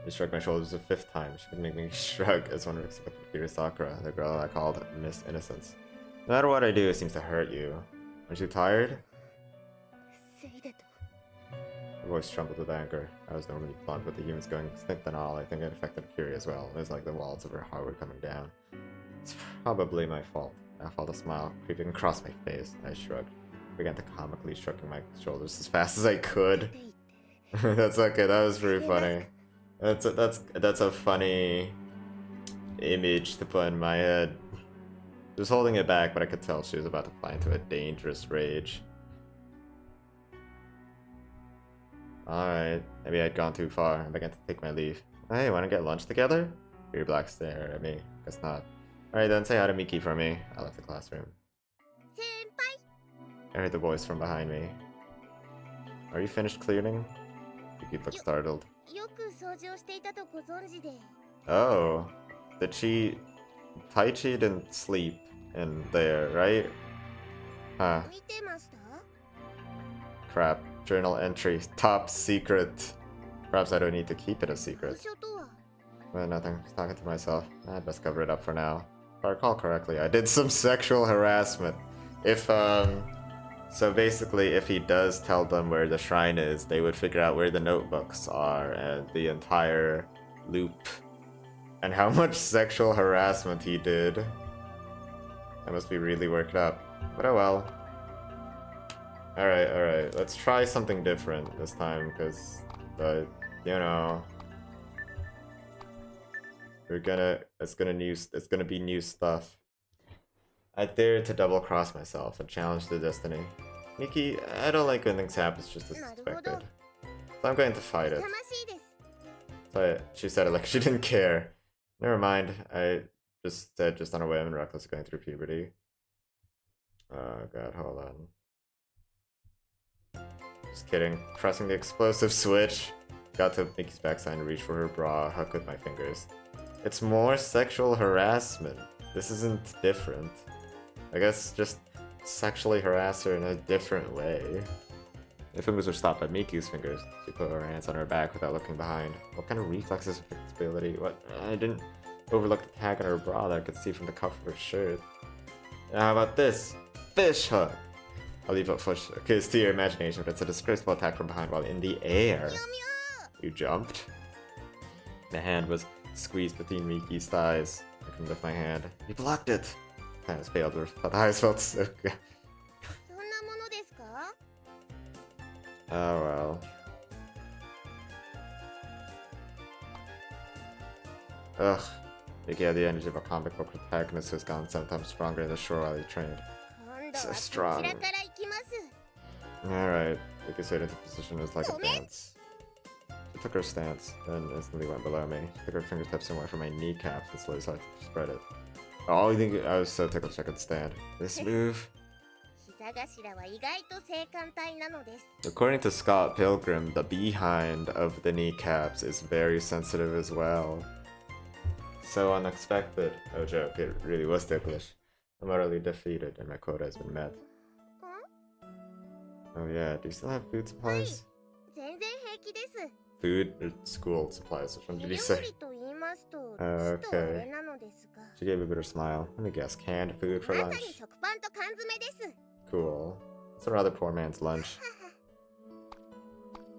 I shrugged my shoulders a fifth time. She could make me shrug as one expected Kiri Sakura, the girl I called Miss Innocence. No matter what I do, it seems to hurt you. Aren't you tired? Her voice trembled with anger. I was normally blunt, but the humans going extinct and all, I think it affected Kiri as well. It was like the walls of her heart were coming down. It's probably my fault. I felt a smile creeping across my face. I shrugged. I began to comically shrugging my shoulders as fast as I could. That's okay, that was pretty funny. That's a funny image to put in my head. She was holding it back, but I could tell she was about to fly into a dangerous rage. Alright, maybe I'd gone too far. I began to take my leave. Hey, wanna get lunch together? Your black stare at me. Guess not. Alright then, say hi to Miki for me. I left the classroom. I heard the voice from behind me. Are you finished cleaning? Miki looked startled. Oh. Did she... Taichi didn't sleep in there, right? Huh. Crap. Journal entry. Top secret. Perhaps I don't need to keep it a secret. Well, nothing. Just talking to myself. I'd best cover it up for now. If I recall correctly, I did some sexual harassment. So basically, if he does tell them where the shrine is, they would figure out where the notebooks are and the entire loop. And how much sexual harassment he did. I must be really worked up. But oh well. Alright. Let's try something different this time, because, you know... It's gonna be new stuff. I dared to double-cross myself and challenge the destiny. Miki, I don't like when things happen just as expected. So I'm going to fight it. So she said it like she didn't care. Never mind, I just said just on a whim, reckless going through puberty. Oh god, hold on. Just kidding. Pressing the explosive switch. Got to Miki's backside and reached for her bra, hook with my fingers. It's more sexual harassment. This isn't different. I guess just sexually harass her in a different way. My fingers were stopped by Miki's fingers. She put her hands on her back without looking behind. What kind of reflexes or flexibility? What? I didn't overlook the tag on her bra that I could see from the cuff of her shirt. Now how about this? Fish hook! I'll leave it because to your imagination, but it's a disgraceful attack from behind while in the air. You jumped? The hand was squeezed between Miki's thighs. I couldn't lift my hand. You blocked it! Hands failed, but the eyes felt so good. Oh well. Ugh. Miki had the energy of a comic book protagonist who's gone 7 times stronger in the shore while he trained. So strong. Alright. Miki stayed into position as like a dance. She took her stance, then instantly went below me. She took her fingertips and went for my kneecaps and slowly started to spread it. Oh, you think I was so tickled I could stand. This move? According to Scott Pilgrim, the behind of the kneecaps is very sensitive as well. So unexpected. No joke, it really was ticklish. I'm utterly defeated and my quota has been met. Oh yeah, do you still have food supplies? Food or school supplies, which one did you say? Okay. She gave a bitter smile. Let me guess, canned food for lunch? Cool. It's a rather poor man's lunch.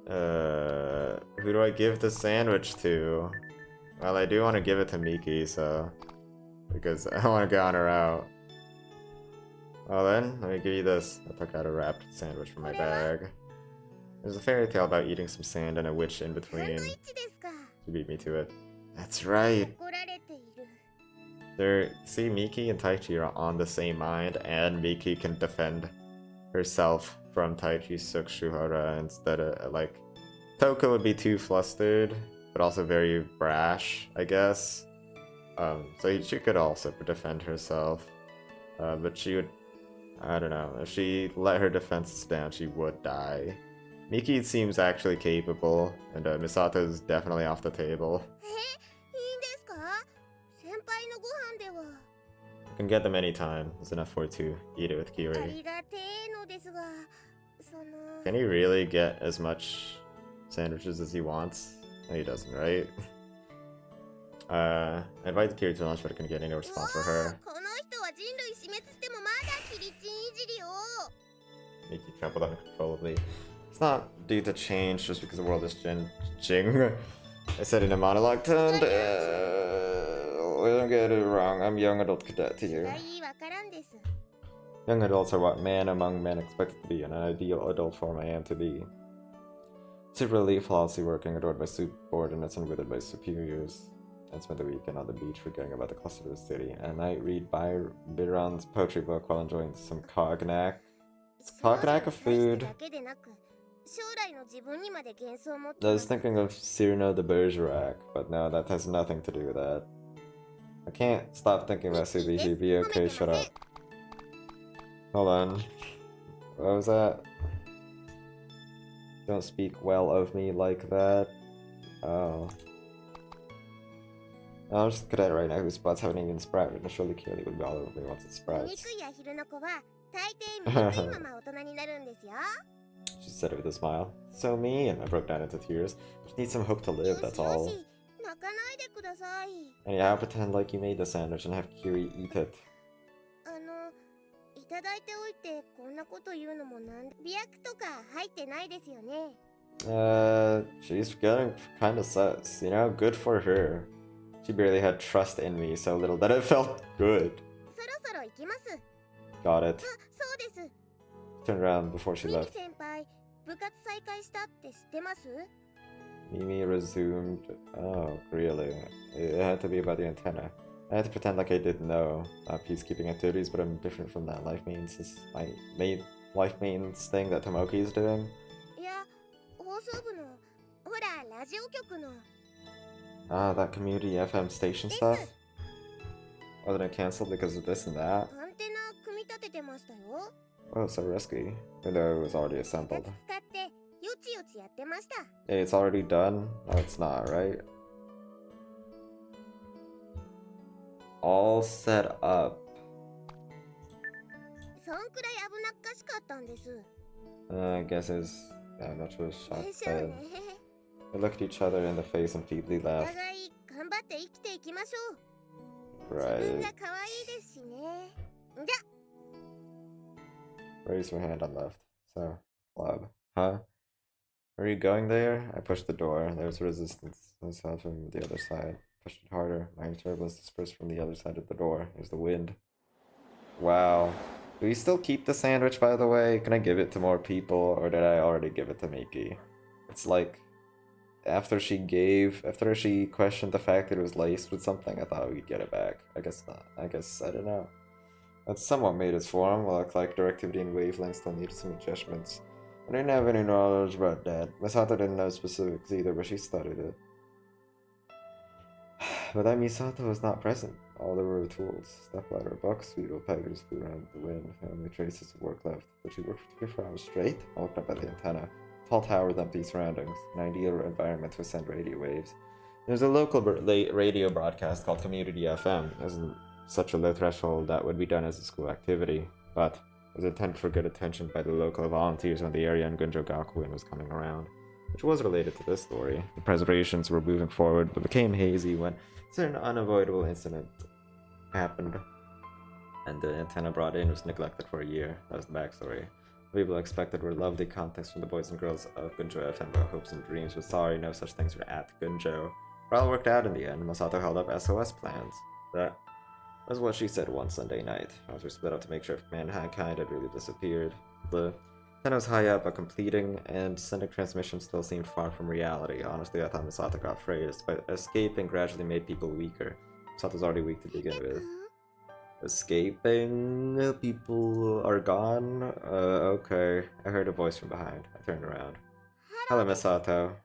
Who do I give the sandwich to? Well, I do want to give it to Miki, so... because I want to go on her out. Well then, let me give you this. I took out a wrapped sandwich from my bag. There's a fairy tale about eating some sand and a witch in between. She beat me to it. That's right! See, Miki and Taichi are on the same mind, and Miki can defend herself from Taichi's Sukshuhara instead of, like... Toka would be too flustered, but also very brash, I guess. So she could also defend herself. But she would... I don't know, if she let her defenses down, she would die. Miki seems actually capable, and Misato's definitely off the table. You can get them anytime. There's enough for to eat it with Kiri. Can he really get as much sandwiches as he wants? No, he doesn't, right? I invited Kiri to lunch, but I couldn't get any response for her. Miki trampled uncontrollably. It's not due to change just because the world is changing. I said in a monologue tone. Don't get it wrong, I'm young adult cadet here. Young adults are what man among men expected to be, and an ideal adult form I am to be. Secretly, flawlessly working, adored by subordinates and withered by superiors. I spent the weekend on the beach forgetting about the cluster of the city, and at night read Byron's poetry book while enjoying some cognac. Is cognac a food? I was thinking of Cyrano de Bergerac, but no, that has nothing to do with that. I can't stop thinking about Subihibi. Okay, shut up. Hold on. What was that? Don't speak well of me like that. Oh. I'm just good at it right now. Whose spots haven't even sprouted, and surely Kiri would be all over me once it sprouts. She said it with a smile. So mean. I broke down into tears. Just need some hope to live, that's all. Anyhow, pretend like you made the sandwich and have Kiri eat it. She's getting kinda sus, you know? Good for her. She barely had trust in me, so little that it felt good. Got it. Turned around before she left. Mimi resumed. Oh, really? It had to be about the antenna. I had to pretend like I didn't know. Peacekeeping activities, but I'm different from that life maintenance. My life maintenance thing that Tomoki is doing. Ah, that community FM station stuff? Wasn't it cancelled because of this and that? Oh, so risky. Even though it was already assembled. Hey, it's already done? No, it's not, right? All set up. I guess it's that much of a shock then. They looked at each other in the face and feebly laughed. Right. Raised her hand and left. So, club. Huh? Are you going there? I pushed the door. There was resistance. I saw it from the other side. Pushed it harder. My turbulence dispersed from the other side of the door. It was the wind. Wow. Do we still keep the sandwich, by the way? Can I give it to more people, or did I already give it to Miki? It's like, after she questioned the fact that it was laced with something, I thought we'd get it back. I guess not. I don't know. It's somewhat made its form, while like directivity and wavelength still needed some adjustments. I didn't have any knowledge about that. Misato didn't know specifics either, but she studied it. But that Misato was not present. All there were tools. Stepladder, box, sweetle, packages flew around the wind. Only traces of work left. But she worked for 24 hours straight? I looked up at the antenna. Tall tower with empty surroundings. An ideal environment to send radio waves. There's a local radio broadcast called Community FM. There's such a low threshold that would be done as a school activity, but it was intended for good attention by the local volunteers when the area in Gunjo Gakuen was coming around, which was related to this story. The preparations were moving forward, but became hazy when a certain unavoidable incident happened, and the antenna brought in was neglected for a year. That was the backstory. People expected were lovely context from the boys and girls of Gunjo FM about hopes and dreams, but sorry, no such things were at Gunjo. It all worked out in the end. Masato held up SOS plans. That was what she said one Sunday night. As we split up to make sure if mankind had really disappeared. The antenna was high up, but completing and sending transmission still seemed far from reality. Honestly, I thought Masato got phrased, but escaping gradually made people weaker. Masato's already weak to begin with. Escaping? People are gone? Okay. I heard a voice from behind. I turned around. Hello, Masato.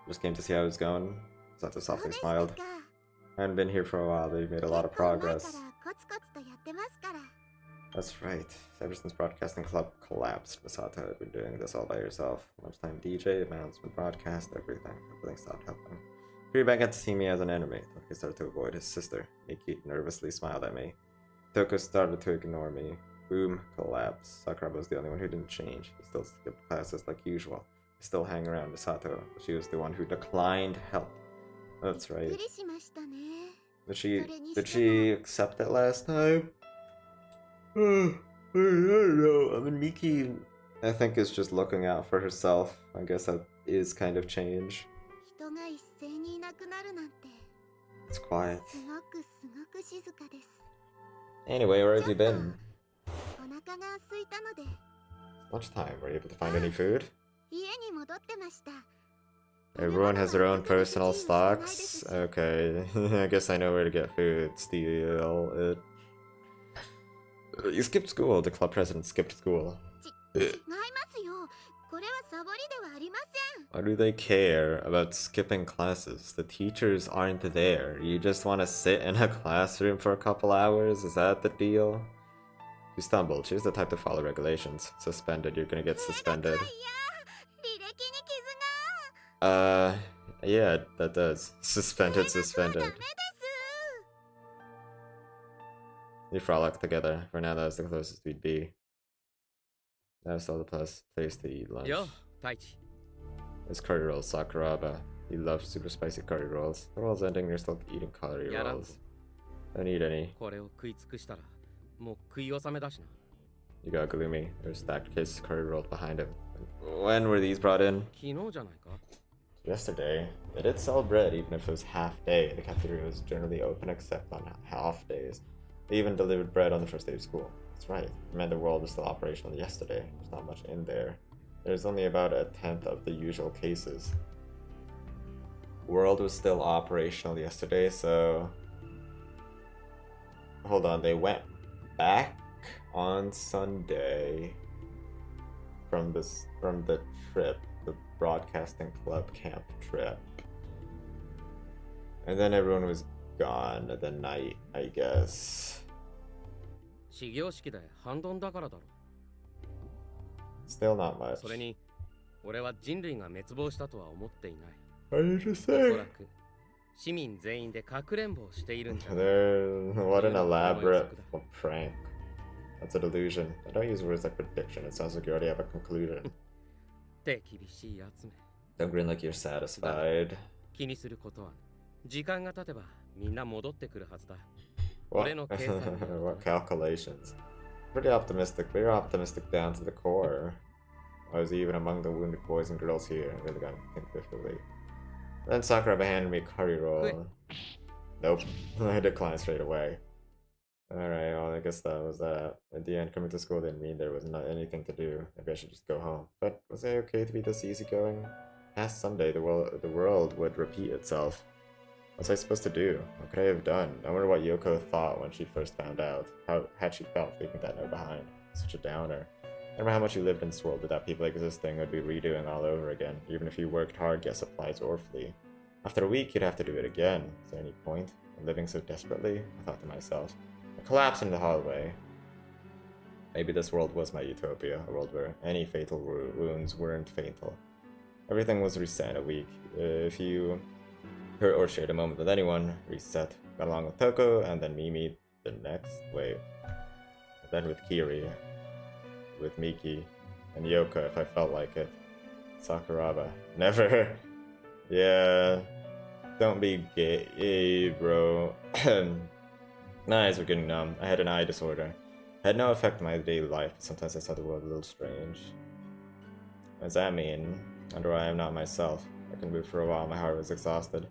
Just came to see how it was going. Masato softly smiled. I hadn't been here for a while, but you've made a lot of progress. That's right. Ever since Broadcasting Club collapsed, Masato had been doing this all by herself. Lunchtime DJ, announcement, broadcast, everything. Everything stopped helping. Kiryu got to see me as an enemy. Toko started to avoid his sister. Miki nervously smiled at me. Toko started to ignore me. Boom, collapse. Sakura was the only one who didn't change. He still skipped classes like usual. He still hang around Misato. She was the one who declined help. That's right. Did she accept it last time? I don't know. I mean, Miki, I think, is just looking out for herself. I guess that is kind of change. It's quiet. Anyway, where have you been? Lunchtime. Were you able to find any food? Everyone has their own personal stocks? Okay, I guess I know where to get food. Steal it. You skipped school. The club president skipped school. Why do they care about skipping classes? The teachers aren't there. You just want to sit in a classroom for a couple hours? Is that the deal? You stumbled. She's the type to follow regulations. Suspended. You're gonna get suspended. Yeah, that does. Suspended, suspended. We frolic together. For now, that was the closest we'd be. That was still the place to eat lunch. It's curry rolls, Sakuraba. He loves super spicy curry rolls. The world's ending, you're still eating curry rolls. Don't eat any. You got gloomy. There's stacked case curry rolls behind him. When were these brought in? Yesterday. They did sell bread even if it was half day. The cafeteria was generally open except on half days. They even delivered bread on the first day of school. That's right. It meant the world was still operational yesterday. There's not much in there. There's only about 1/10 of the usual cases. World was still operational yesterday, so... Hold on, they went back on Sunday from the trip, the Broadcasting Club camp trip. And then everyone was gone at the night, I guess. Still not much. What did you say? What an elaborate prank. That's a delusion. I don't use words like prediction. It sounds like you already have a conclusion. Don't grin like you're satisfied. What calculations? Pretty optimistic, but you're optimistic down to the core. I was even among the wounded boys and girls here. I really gotta think differently. Then Sakuraba handed me a curry roll. Nope. I declined straight away. Alright, well, I guess that was that. At the end, coming to school didn't mean there was not anything to do. Maybe I should just go home. But was it okay to be this easygoing? Past Sunday, the world would repeat itself. What was I supposed to do? What could I have done? I wonder what Yoko thought when she first found out. How had she felt leaving that note behind? Such a downer. I remember how much you lived in this world without people existing would be redoing all over again. Even if you worked hard, get supplies, or flee. After a week, you'd have to do it again. Is there any point in living so desperately? I thought to myself. I collapsed in the hallway. Maybe this world was my utopia, a world where any fatal wounds weren't fatal. Everything was reset in a week. If you hurt or shared a moment with anyone, reset. Got along with Toko, and then Mimi the next. Wait. And then with Kiri. With Miki. And Yoko if I felt like it. Sakuraba. Never. Yeah. Don't be gay, bro. My eyes were getting numb. I had an eye disorder. Had no effect on my daily life, but sometimes I saw the world a little strange. What does that mean? Under I am not myself. I couldn't move for a while, my heart was exhausted.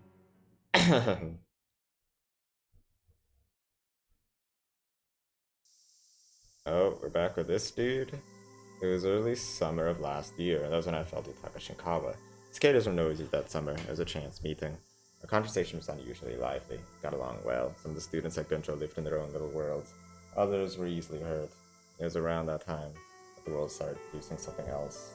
Oh, we're back with this dude? It was early summer of last year, and that was when I fell to Taka Shinkawa. Skaters were noisy that summer. It was a chance meeting. Our conversation was unusually lively. Got along well. Some of the students at Guncho lived in their own little worlds. Others were easily hurt. It was around that time that the world started producing something else.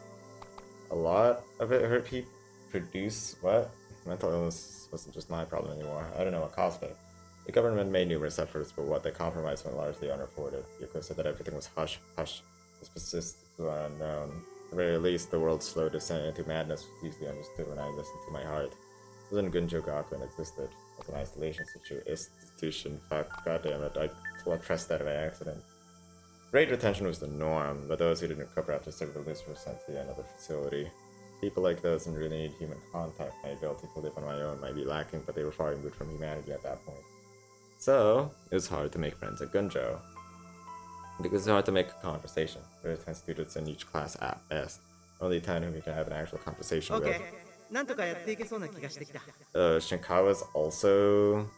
A lot of it hurt people. Produce what? Mental illness wasn't just my problem anymore. I don't know what caused it. The government made numerous efforts, but what they compromised went largely unreported. Yoko said that everything was hush, hush. The specifics were unknown. At the very least, the world's slow descent into madness was easily understood when I listened to my heart. It wasn't Gunjo Gakuen existed. It was an isolation institution. Fuck, goddammit, I pressed that by accident. Grade retention was the norm, but those who didn't recover after several release were sent to another facility. People like those didn't really need human contact. My ability to live on my own might be lacking, but they were far removed from humanity at that point. So, it was hard to make friends at Gunjo. Because it's hard to make a conversation. There are 10 students in each class at best. Only 10 whom you can have an actual conversation with. Shinkawa's also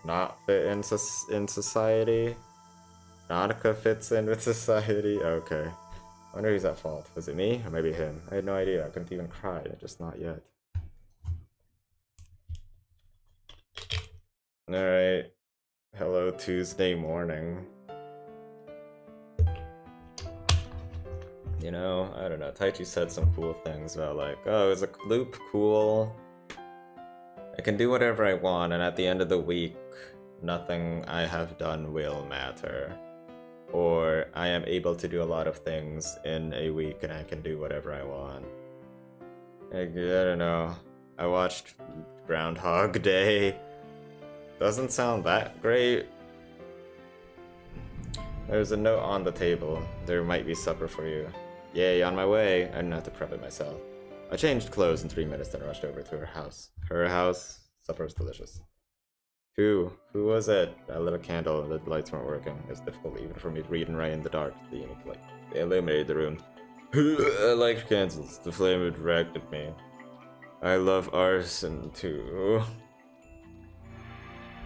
not fit in society. Nanaka fits in with society. Okay. I wonder who's at fault. Was it me? Or maybe him? I had no idea. I couldn't even cry. Just not yet. Alright. Hello, Tuesday morning. You know, I don't know. Taichi said some cool things about like, oh, is a loop cool? I can do whatever I want, and at the end of the week, nothing I have done will matter. Or I am able to do a lot of things in a week and I can do whatever I want. I don't know. I watched Groundhog Day. Doesn't sound that great. There's a note on the table. There might be supper for you. Yay, on my way. I didn't have to prep it myself. I changed clothes in 3 minutes and rushed over to her house. Her house? Supper was delicious. Who was it? I lit a candle, the lights weren't working. It's difficult even for me to read and write in the dark. They illuminated the room. I liked candles. The flame attracted me. I love arson too.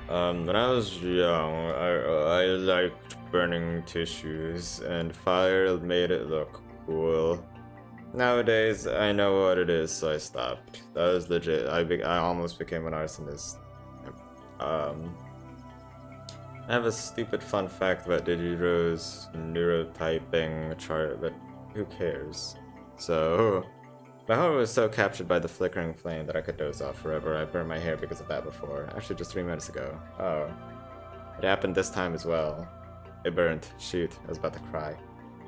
When I was young, I liked burning tissues, and fire made it look cool. Nowadays, I know what it is, so I stopped. That was legit. I almost became an arsonist. I have a stupid fun fact about Digiro's neurotyping chart, but who cares? So, my heart was so captured by the flickering flame that I could doze off forever. I burned my hair because of that before. Actually, just 3 minutes ago. Oh. It happened this time as well. It burned. Shoot, I was about to cry.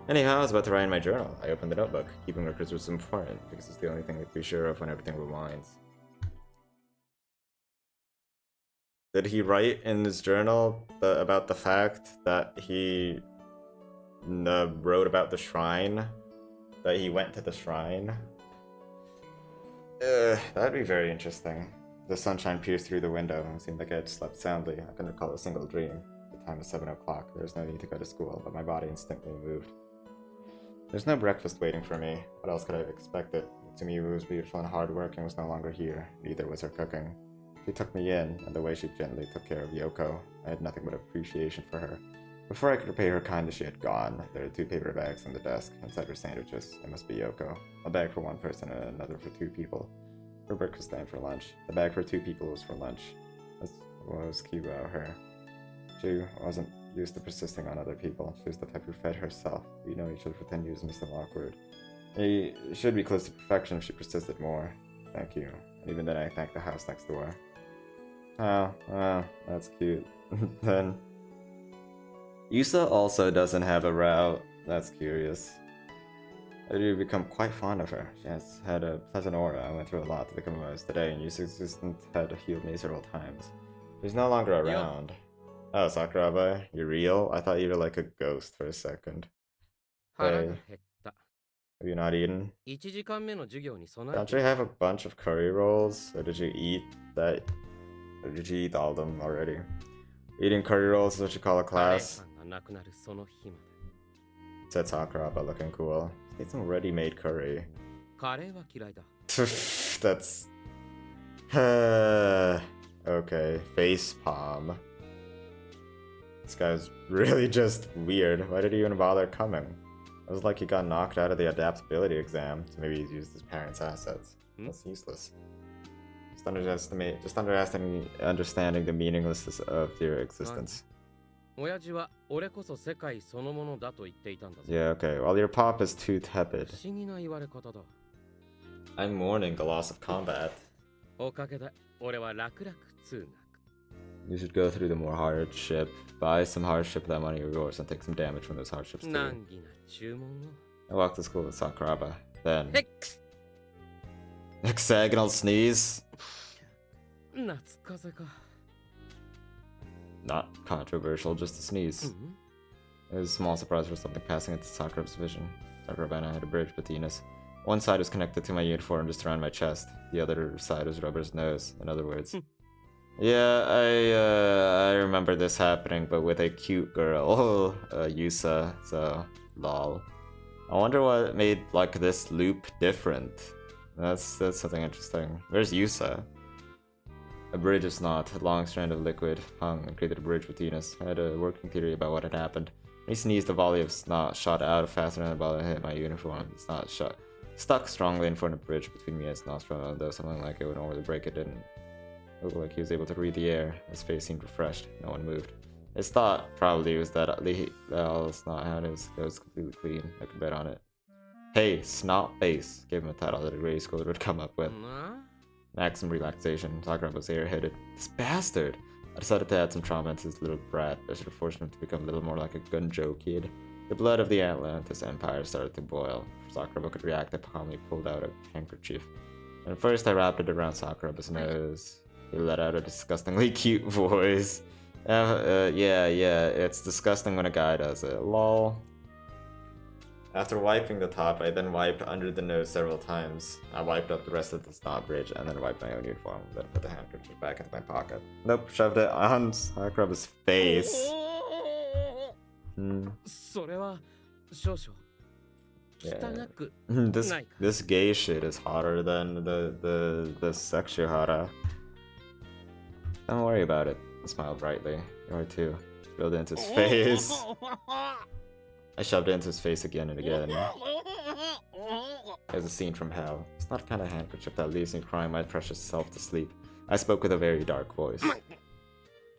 Anyhow, I was about to write in my journal. I opened the notebook. Keeping records was important, because it's the only thing we could be sure of when everything rewinds. Did he write in his journal about the fact that he wrote about the shrine? That he went to the shrine? That'd be very interesting. The sunshine pierced through the window and seemed like I had slept soundly. I couldn't recall a single dream. The time was 7 o'clock. There was no need to go to school, but my body instinctively moved. There's no breakfast waiting for me. What else could I have expected? To me, who was beautiful and hardworking, was no longer here. Neither was her cooking. She took me in, and the way she gently took care of Yoko, I had nothing but appreciation for her. Before I could repay her kindness, she had gone. There were 2 paper bags on the desk. Inside were sandwiches. It must be Yoko. A bag for 1 person and another for 2 people. For breakfast and for lunch. The bag for 2 people was for lunch. That's what was cute about her. She wasn't used to persisting on other people. She was the type who fed herself. We know each other for 10 years and it's still awkward. He should be close to perfection if she persisted more. Thank you. And even then I thanked the house next door. Oh, that's cute. Then Yusa also doesn't have a route. That's curious. I do become quite fond of her. She has had a pleasant aura. I went through a lot to become who I was today, and Yusa's existence had healed me several times. She's no longer around. Oh, Sakuraba, you're real? I thought you were like a ghost for a second. Hey, have you not eaten? Don't you have a bunch of curry rolls? Or did you eat that? Or did you eat all of them already? Eating curry rolls is what you call a class? said Sakura about looking cool. Just need some ready-made curry. カレーは嫌いだ。 That's... okay, face palm. This guy's really just weird. Why did he even bother coming? It was like he got knocked out of the adaptability exam, so maybe he's used his parents' assets. That's useless. Just understanding the meaninglessness of your existence. 親父は俺こそ世界そのものだと言っていたんだぞ。 Yeah, okay. While your pop is too tepid. 不思議な言われ方だ。 I'm mourning the loss of combat. おかげで俺は楽々通学。 You should go through the more hardship, buy some hardship with that money of yours, and take some damage from those hardships too. 難儀な注文を。 I walked to school with Sakuraba. Then... Hex! Hexagonal sneeze? 夏風か。 Not controversial, just a sneeze. It was a small surprise for something passing into Sakura's vision. Sakuraba and I had a bridge between us. One side was connected to my uniform just around my chest. The other side was Rubber's nose, in other words. Yeah, I remember this happening, but with a cute girl, Yusa, so, lol. I wonder what made, like, this loop different. That's something interesting. Where's Yusa? A bridge of snot, a long strand of liquid, hung and created a bridge between us. I had a working theory about what had happened. When he sneezed, a volley of snot shot out faster than the ball hit my uniform. The snot stuck strongly in front of the bridge between me and his nostril, though something like it would normally break it didn't. It looked like he was able to read the air. His face seemed refreshed. No one moved. His thought probably was that all snot had his nose completely clean. I could bet on it. Hey, Snot Face. Gave him a title that a grade schooler would come up with. Maximum relaxation. Sakura was airheaded. This bastard! I decided to add some trauma into his little brat. I should have forced him to become a little more like a Gunjo kid. The blood of the Atlantis Empire started to boil. Before Sakura could react, I calmly pulled out a handkerchief. And first I wrapped it around Sakura's nose. He let out a disgustingly cute voice. Yeah, it's disgusting when a guy does it. Lol. After wiping the top, I then wiped under the nose several times. I wiped up the rest of the snot bridge and then wiped my own uniform. Then put the handkerchief back into my pocket. Nope, shoved it on Sakura's face. Yeah. This gay shit is hotter than the sexual hara. Don't worry about it. I smiled brightly. You are too. Shoved it into his face. I shoved it into his face again and again. There's a scene from hell. It's not the kind of handkerchief that leaves me crying my precious self to sleep. I spoke with a very dark voice.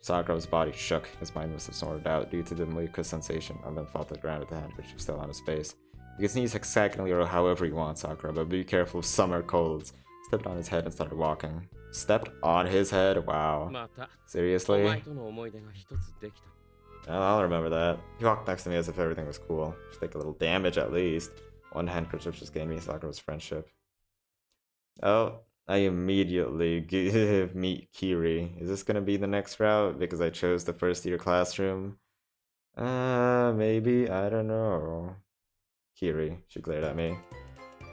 Sakura's body shook. His mind must have snorted out due to the mucus sensation, and then fell to the ground with the handkerchief still on his face. You can sneeze hexagonally or however you want, Sakura, but be careful of summer colds. Stepped on his head and started walking. Stepped on his head? Wow. Seriously? I'll remember that. He walked next to me as if everything was cool. Should take a little damage at least. One handkerchief just gained me Sakura's friendship. Oh, I immediately meet Kiri. Is this gonna be the next route? Because I chose the first year classroom? Maybe? I don't know. Kiri. She glared at me.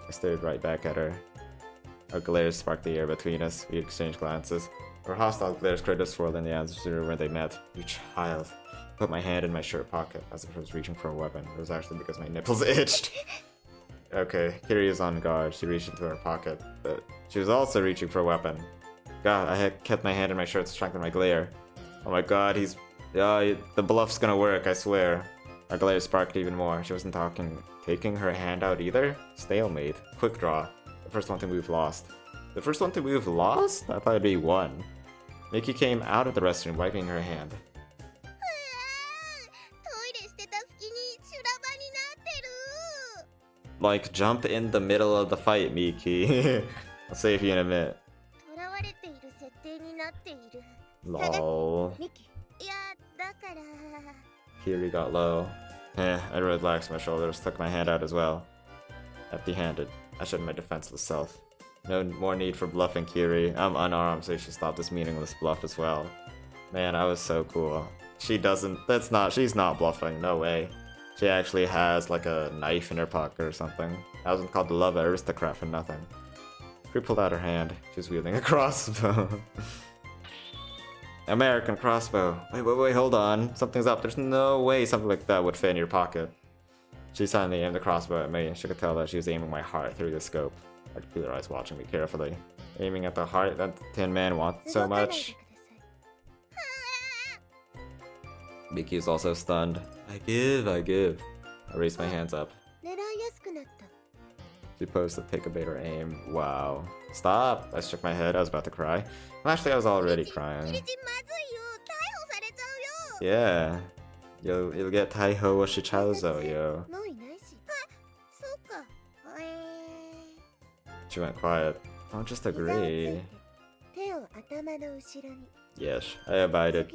I stared right back at her. Our glares sparked the air between us. We exchanged glances. Our hostile glares created a swirl in the atmosphere where they met. You child. I put my hand in my shirt pocket as if I was reaching for a weapon. It was actually because my nipples itched. Okay, Kiri is on guard. She reached into her pocket, but she was also reaching for a weapon. God, I had kept my hand in my shirt to strengthen my glare. Oh my god, the bluff's gonna work, I swear. Our glare sparked even more. She wasn't taking her hand out either? Stalemate. Quick draw. The first one to move lost. The first one to move lost? I thought it'd be one. Mickey came out of the restroom, wiping her hand. Like, jump in the middle of the fight, Miki. I'll save you in a minute. Lol. Kiri got low. I relaxed my shoulders, stuck my hand out as well. Empty-handed. I showed my defenseless self. No more need for bluffing, Kiri. I'm unarmed, so you should stop this meaningless bluff as well. Man, I was so cool. She's not bluffing, no way. She actually has like a knife in her pocket or something. I wasn't called the love aristocrat for nothing. She pulled out her hand. She was wielding a crossbow. American crossbow. Wait, hold on. Something's up. There's no way something like that would fit in your pocket. She suddenly aimed the crossbow at me. She could tell that she was aiming my heart through the scope. I could feel her eyes watching me carefully. Aiming at the heart that the Tin Man wants so much. Miki is also stunned. I give. I raised my hands up. She posed to take a better aim. Wow. Stop! I shook my head. I was about to cry. Well, actually, I was already crying. Yeah. You'll get Taiho wa shichauzo, yo. She went quiet. I'll just agree. Yes, I abided.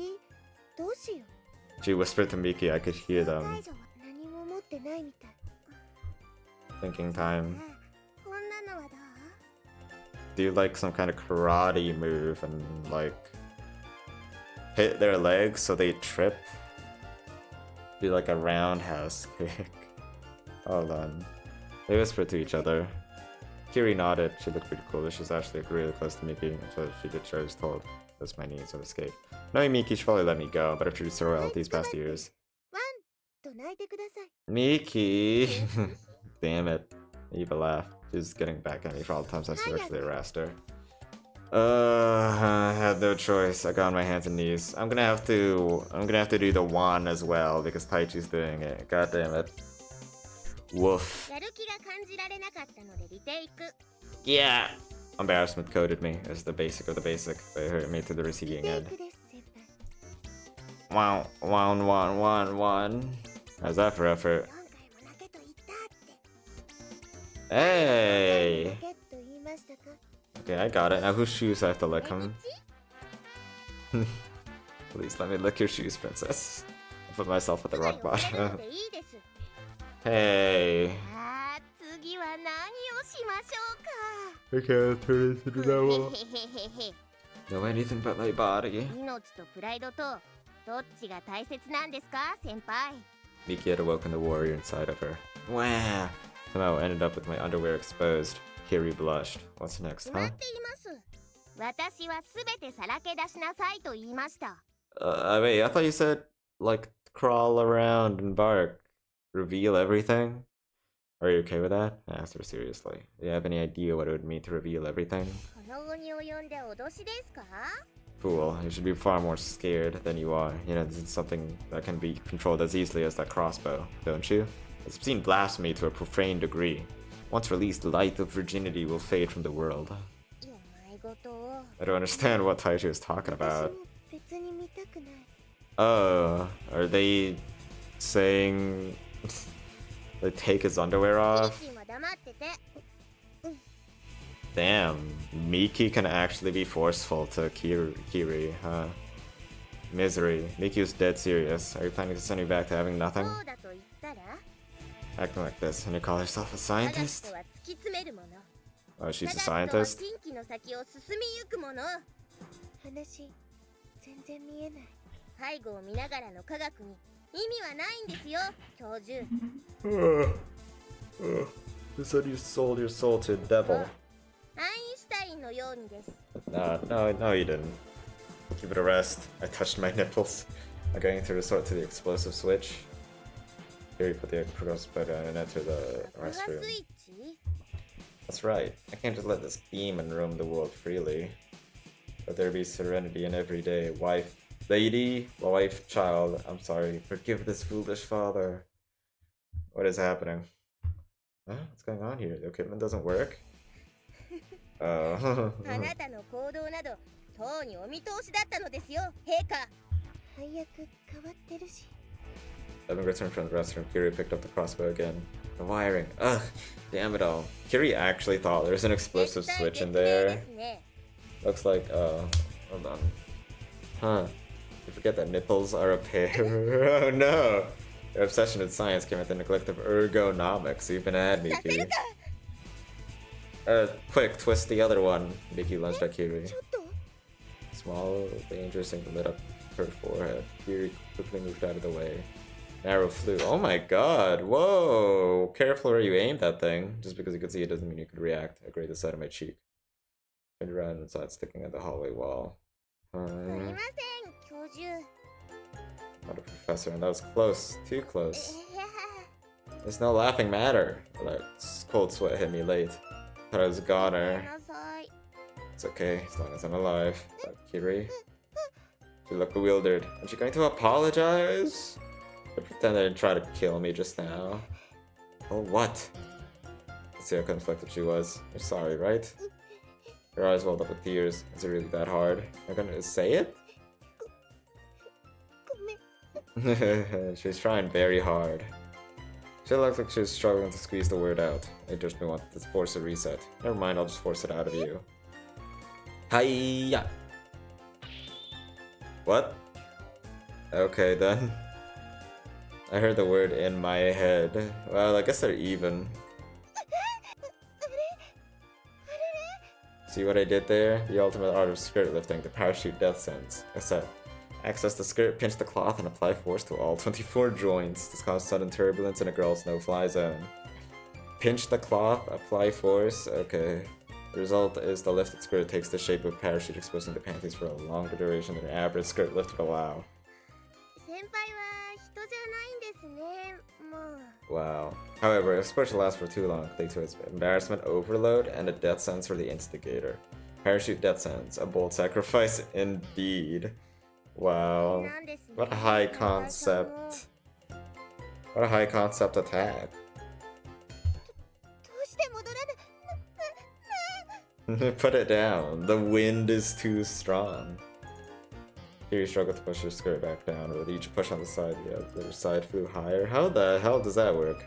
She whispered to Miki. I could hear them. Thinking time. Do like some kind of karate move and like hit their legs so they trip? Do like a roundhouse kick. Hold on. They whispered to each other. Kiri nodded. She looked pretty cool. She's actually really close to Miki, so she did what I was told. That's my needs of escape. Knowing Miki, she probably let me go, but I've treated her well these past years. Miki! Damn it. Eva laughed. She's getting back at me for all the times I sexually harassed her. I had no choice. I got on my hands and knees. I'm gonna have to do the wand as well because Taichi's doing it. God damn it. Woof. Yeah. Embarrassment coated me as the basic of the basic, but it hurt me to the receiving end. Wow, one. How's that for effort? Hey! Okay, I got it. Now whose shoes I have to lick him? Please let me lick your shoes, princess. I put myself at the rock bottom. Hey! I can't turn this into that wall. Know anything but my body. Miki had awoken the warrior inside of her. Wow! Somehow ended up with my underwear exposed. Kiri blushed. What's next, huh? Wait, I thought you said, like, crawl around and bark. Reveal everything? Are you okay with that? I asked her seriously. Do you have any idea what it would mean to reveal everything? Fool, you should be far more scared than you are. You know, this is something that can be controlled as easily as that crossbow, don't you? It's seen blasphemy to a profane degree. Once released, the light of virginity will fade from the world. I don't understand what Taichi is talking about. Oh, are they saying they take his underwear off? Damn, Miki can actually be forceful to Kiri, huh? Misery. Miki was dead serious. Are you planning to send me back to having nothing? Acting like this, and you call herself a scientist? Oh, she's a scientist? You said you sold your soul to the devil. No, you didn't. Give it a rest. I touched my nipples. I'm going to resort to the explosive switch. Here you put the crossbow down and enter the restroom. That's right. I can't just let this demon roam the world freely. Let there be serenity in every day. Wife, child. I'm sorry. Forgive this foolish father. What is happening? Huh? What's going on here? The equipment doesn't work? Oh. Having returned from the restroom, Kiri picked up the crossbow again. The wiring. Ugh, damn it all. Kiri actually thought there's an explosive switch in there. Looks like, hold on. Huh. You forget that nipples are a pair. Oh no! Your obsession with science came at the neglect of ergonomics. You've been at Miki. Quick, twist the other one. Miki lunged at Kiri. Small, dangerous thing lit up her forehead. Kiri quickly moved out of the way. Arrow flew. Oh my god! Whoa! Careful where you aim that thing. Just because you could see it doesn't mean you could react. I grated the side of my cheek. Turned around and saw it sticking at the hallway wall. Not a professor, and that was close. Too close. There's no laughing matter. That cold sweat hit me late. Thought I was a goner. It's okay, as long as I'm alive. But Kiri? She looked bewildered. Is she going to apologize? Or pretend they didn't try to kill me just now? Oh, what? Let's see how conflicted she was. You're sorry, right? Her eyes welled up with tears. Is it really that hard? Am I gonna say it? She's trying very hard. She looked like she was struggling to squeeze the word out. I just wanted to force a reset. Never mind, I'll just force it out of you. Hiya! What? Okay then. I heard the word in my head. Well, I guess they're even. See what I did there? The ultimate art of skirt lifting, the parachute death sentence. I said, access the skirt, pinch the cloth, and apply force to all 24 joints. This caused sudden turbulence in a girl's no-fly zone. Pinch the cloth, apply force. Okay. The result is the lifted skirt takes the shape of a parachute, exposing the panties for a longer duration than an average skirt lift would allow. Wow. However, if sport lasts for too long, it leads to embarrassment overload and a death sentence for the instigator. Parachute death sentence, a bold sacrifice indeed. Wow. What a high concept. What a high concept attack. Put it down. The wind is too strong. Kiri struggled to push her skirt back down. With each push on the side, the other side flew higher. How the hell does that work?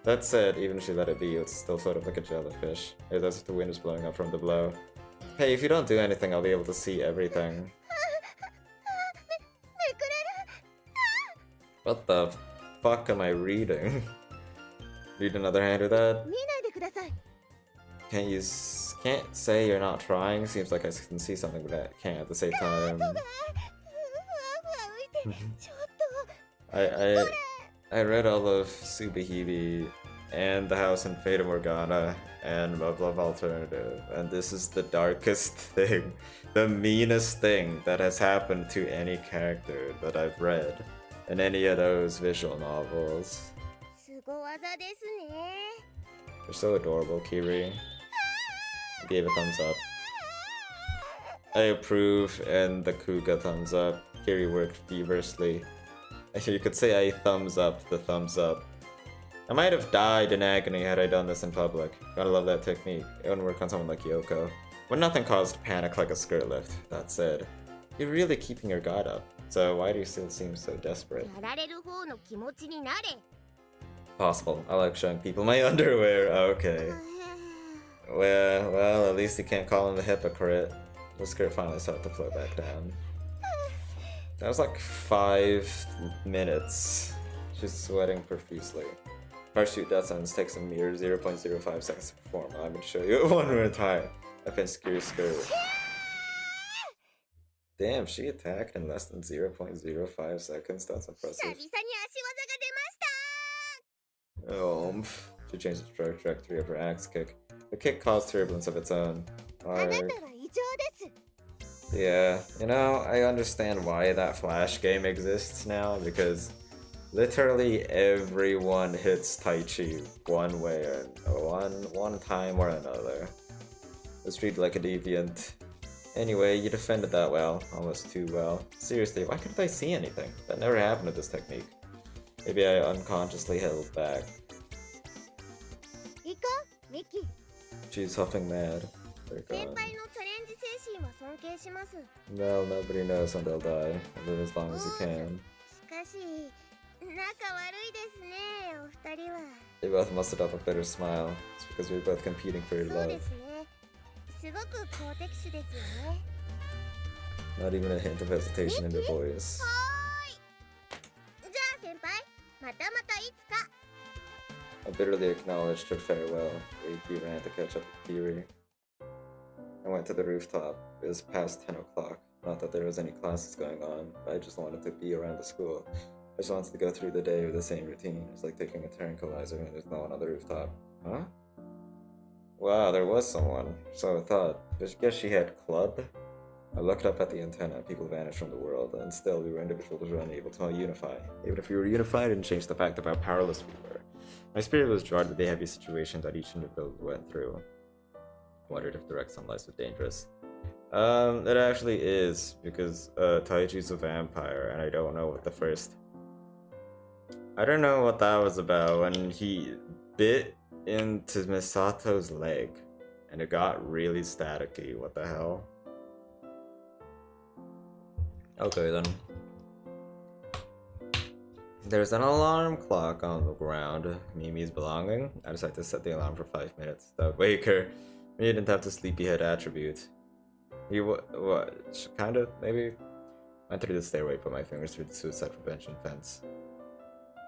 That said, even if she let it be, it would still float up like a jellyfish. It as if the wind was blowing up from the blow. Hey, if you don't do anything, I'll be able to see everything. What the fuck am I reading? Read another hand with that? Can't say you're not trying. Seems like I can see something, but I can't at the same time. I read all of Tsubihime and The House in Fata Morgana and Love Love Alternative, and this is the darkest thing, the meanest thing that has happened to any character that I've read in any of those visual novels. You're so adorable, Kiri. I gave a thumbs up. I approve, and the Kuga thumbs up. Kiri worked feverishly. Actually, you could say I thumbs up the thumbs up. I might have died in agony had I done this in public. Gotta love that technique. It wouldn't work on someone like Yoko. When nothing caused panic like a skirt lift. That said, you're really keeping your guard up. So why do you still seem so desperate? Possible. I like showing people my underwear. Okay. Well, at least you can't call him a hypocrite. The skirt finally started to float back down. That was like 5 minutes. She's sweating profusely. Parachute death sentence takes a mere 0.05 seconds to perform. I'm gonna show you it one more time. I pinched Kiri's skirt. Damn, she attacked in less than 0.05 seconds. That's impressive. She changed the trajectory of her axe kick. The kick caused turbulence of its own. Yeah, you know, I understand why that Flash game exists now, because literally everyone hits Taichi one way or one time or another. It's treated like a deviant. Anyway, you defended that well, almost too well. Seriously, why couldn't I see anything? That never happened with this technique. Maybe I unconsciously held back. She's huffing mad. They're gone. Well, nobody knows when they'll die. Live as long as you can. They both mustered up a bitter smile. It's because we were both competing for your love. Not even a hint of hesitation in their voice. I bitterly acknowledged her farewell. Reiki ran to catch up with Kiri. I went to the rooftop. It was past 10 o'clock. Not that there was any classes going on, but I just wanted to be around the school. I just wanted to go through the day with the same routine. It was like taking a tranquilizer when there's no one on the rooftop. Huh? Wow, there was someone. So I thought. I guess she had club? I looked up at the antenna, people vanished from the world, and still we were individuals who were unable to unify. Even if we were unified, it didn't change the fact of how powerless we were. My spirit was jarred with the heavy situation that each individual went through. Wondered if direct sunlight was dangerous. It actually is, because Taichi's a vampire, and I don't know what I don't know what that was about when he bit into Misato's leg, and it got really staticky. What the hell? Okay then. There's an alarm clock on the ground. Mimi's belonging. I decided to set the alarm for 5 minutes. That would wake her. We didn't have the sleepyhead attribute. He what? Kind of, maybe? Went through the stairway, put my fingers through the suicide prevention fence.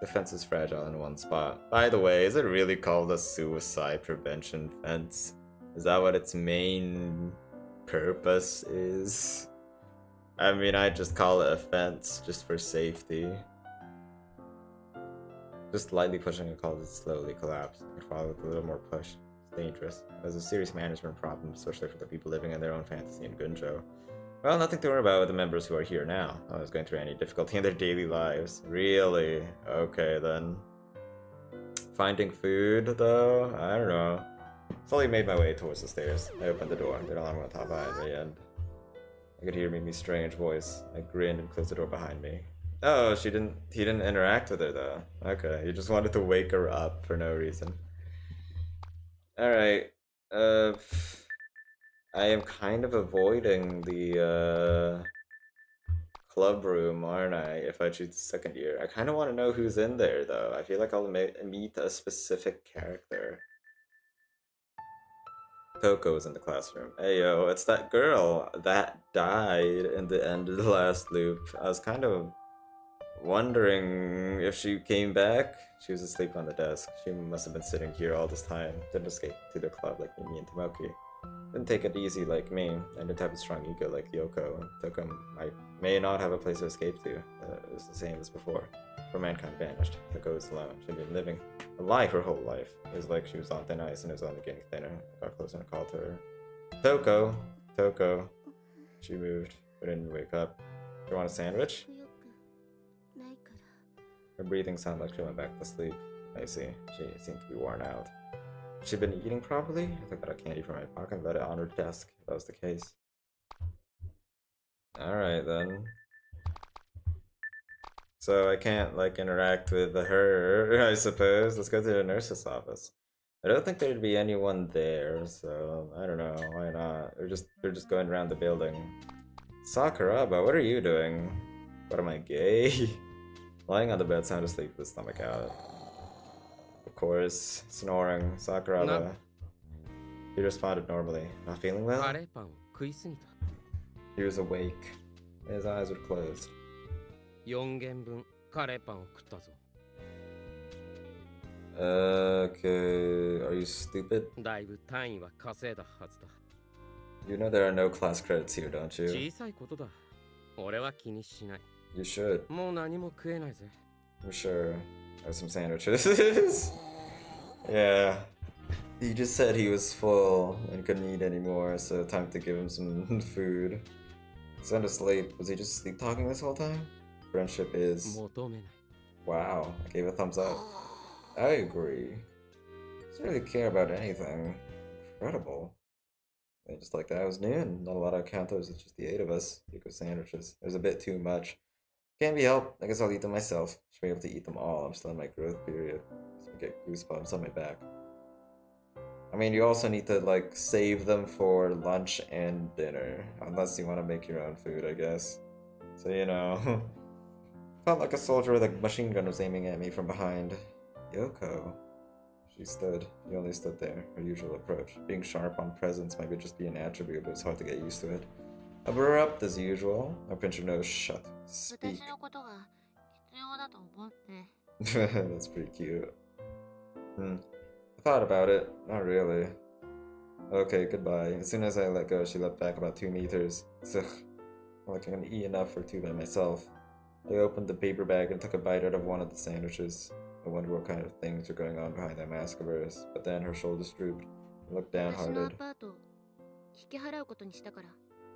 The fence is fragile in one spot. By the way, is it really called a suicide prevention fence? Is that what its main purpose is? I mean, I just call it a fence, just for safety. Just lightly pushing it causes it slowly collapse. It followed with a little more push. It's dangerous. There's a serious management problem, especially for the people living in their own fantasy in Gunjo. Well, nothing to worry about with the members who are here now. I was going through any difficulty in their daily lives. Really? Okay, then. Finding food, though? I don't know. Slowly made my way towards the stairs. I opened the door. The alarm went off behind me, and I could hear Mimi's strange voice. I grinned and closed the door behind me. Oh, he didn't interact with her, though. Okay, he just wanted to wake her up for no reason. Alright. I am kind of avoiding the club room, aren't I, if I choose the second year. I kind of want to know who's in there, though. I feel like I'll meet a specific character. Toko's in the classroom. Hey yo, it's that girl that died in the end of the last loop. I was kind of wondering if she came back. She was asleep on the desk. She must have been sitting here all this time. Didn't escape to the club like me and Tomoki. Didn't take it easy like me, and didn't have a strong ego like Yoko. Toko may not have a place to escape to. It was the same as before. For mankind vanished. Toko was alone. She'd been living a lie her whole life. It was like she was on thin ice and it was only getting thinner. I got closer and called to her. Toko! Toko. She moved, but didn't wake up. Do you want a sandwich? Her breathing sounded like she went back to sleep. I see. She seemed to be worn out. She'd been eating properly? I took out a candy from my pocket and let it on her desk, if that was the case. Alright then. So I can't, like, interact with her, I suppose. Let's go to the nurse's office. I don't think there'd be anyone there, so I don't know, why not? They're just going around the building. Sakuraba, what are you doing? What, am I gay? Lying on the bed, sound asleep with the stomach out. Of course, snoring. Sakuraba. He responded normally. Not feeling well? He was awake. His eyes were closed. 4軒分カレーパンを食ったぞ。Okay, are you stupid? だいぶ単位は稼いだはずだ。You know there are no class credits here, don't you? 小さいことだ。俺は気にしない。You should. もう何も食えないぜ。I'm sure. Have some sandwiches. Yeah. He just said he was full and couldn't eat anymore, so time to give him some food. Sound asleep. Was he just sleep talking this whole time? Friendship is... Wow, I gave a thumbs up. I agree. Doesn't really care about anything. Incredible. And just like that, it was noon. Not a lot of counters, it's just the 8 of us. Eco sandwiches. There's a bit too much. Can't be helped. I guess I'll eat them myself. Should be able to eat them all. I'm still in my growth period. So I get goosebumps on my back. I mean, you also need to, like, save them for lunch and dinner. Unless you want to make your own food, I guess. So, you know. Felt like a soldier with a machine gun was aiming at me from behind. Yoko. She stood. She only stood there. Her usual approach. Being sharp on presence might just be an attribute, but it's hard to get used to it. Abrupt as usual. I pinch her nose shut. Speak. That's pretty cute. I thought about it. Not really. Okay, goodbye. As soon as I let go, she leapt back about 2 meters. Ugh. Like I'm gonna eat enough for 2 by myself. I opened the paper bag and took a bite out of one of the sandwiches. I wondered what kind of things were going on behind that mask of hers. But then her shoulders drooped and looked downhearted.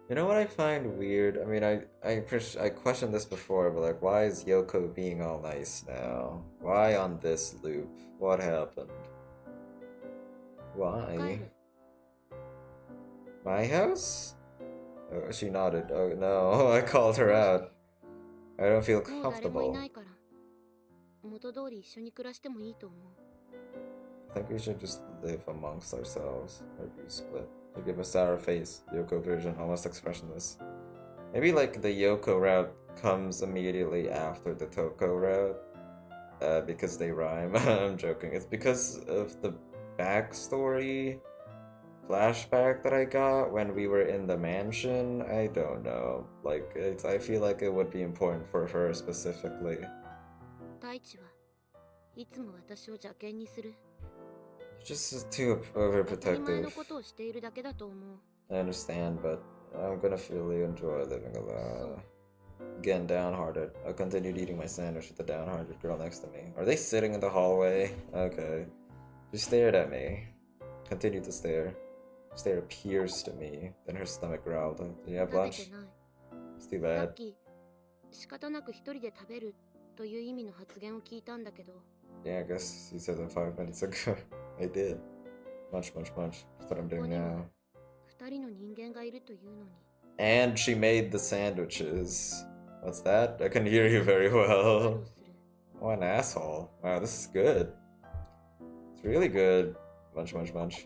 You know what I find weird? I mean, I questioned this before, but like, why is Yoko being all nice now? Why on this loop? What happened? Why? My house? Oh, she nodded. Oh no, I called her out. I don't feel comfortable. I think we should just live amongst ourselves. Maybe split. You give a sour face, Yoko version, almost expressionless. Maybe like the Yoko route comes immediately after the Toko route. Because they rhyme. I'm joking. It's because of the backstory flashback that I got when we were in the mansion. I don't know. Like, I feel like it would be important for her specifically. Just too overprotective. I understand, but I'm gonna really enjoy living alone. Again, downhearted. I continued eating my sandwich with the downhearted girl next to me. Are they sitting in the hallway? Okay. She stared at me. Continued to stare. Stare pierced at me. Then her stomach growled. Do you have lunch? It's too bad. Yeah, I guess you said that 5 minutes ago. I did. Munch, munch, munch. That's what I'm doing now. And she made the sandwiches. What's that? I can hear you very well. What an asshole. Wow, this is good. It's really good. Munch, munch, munch.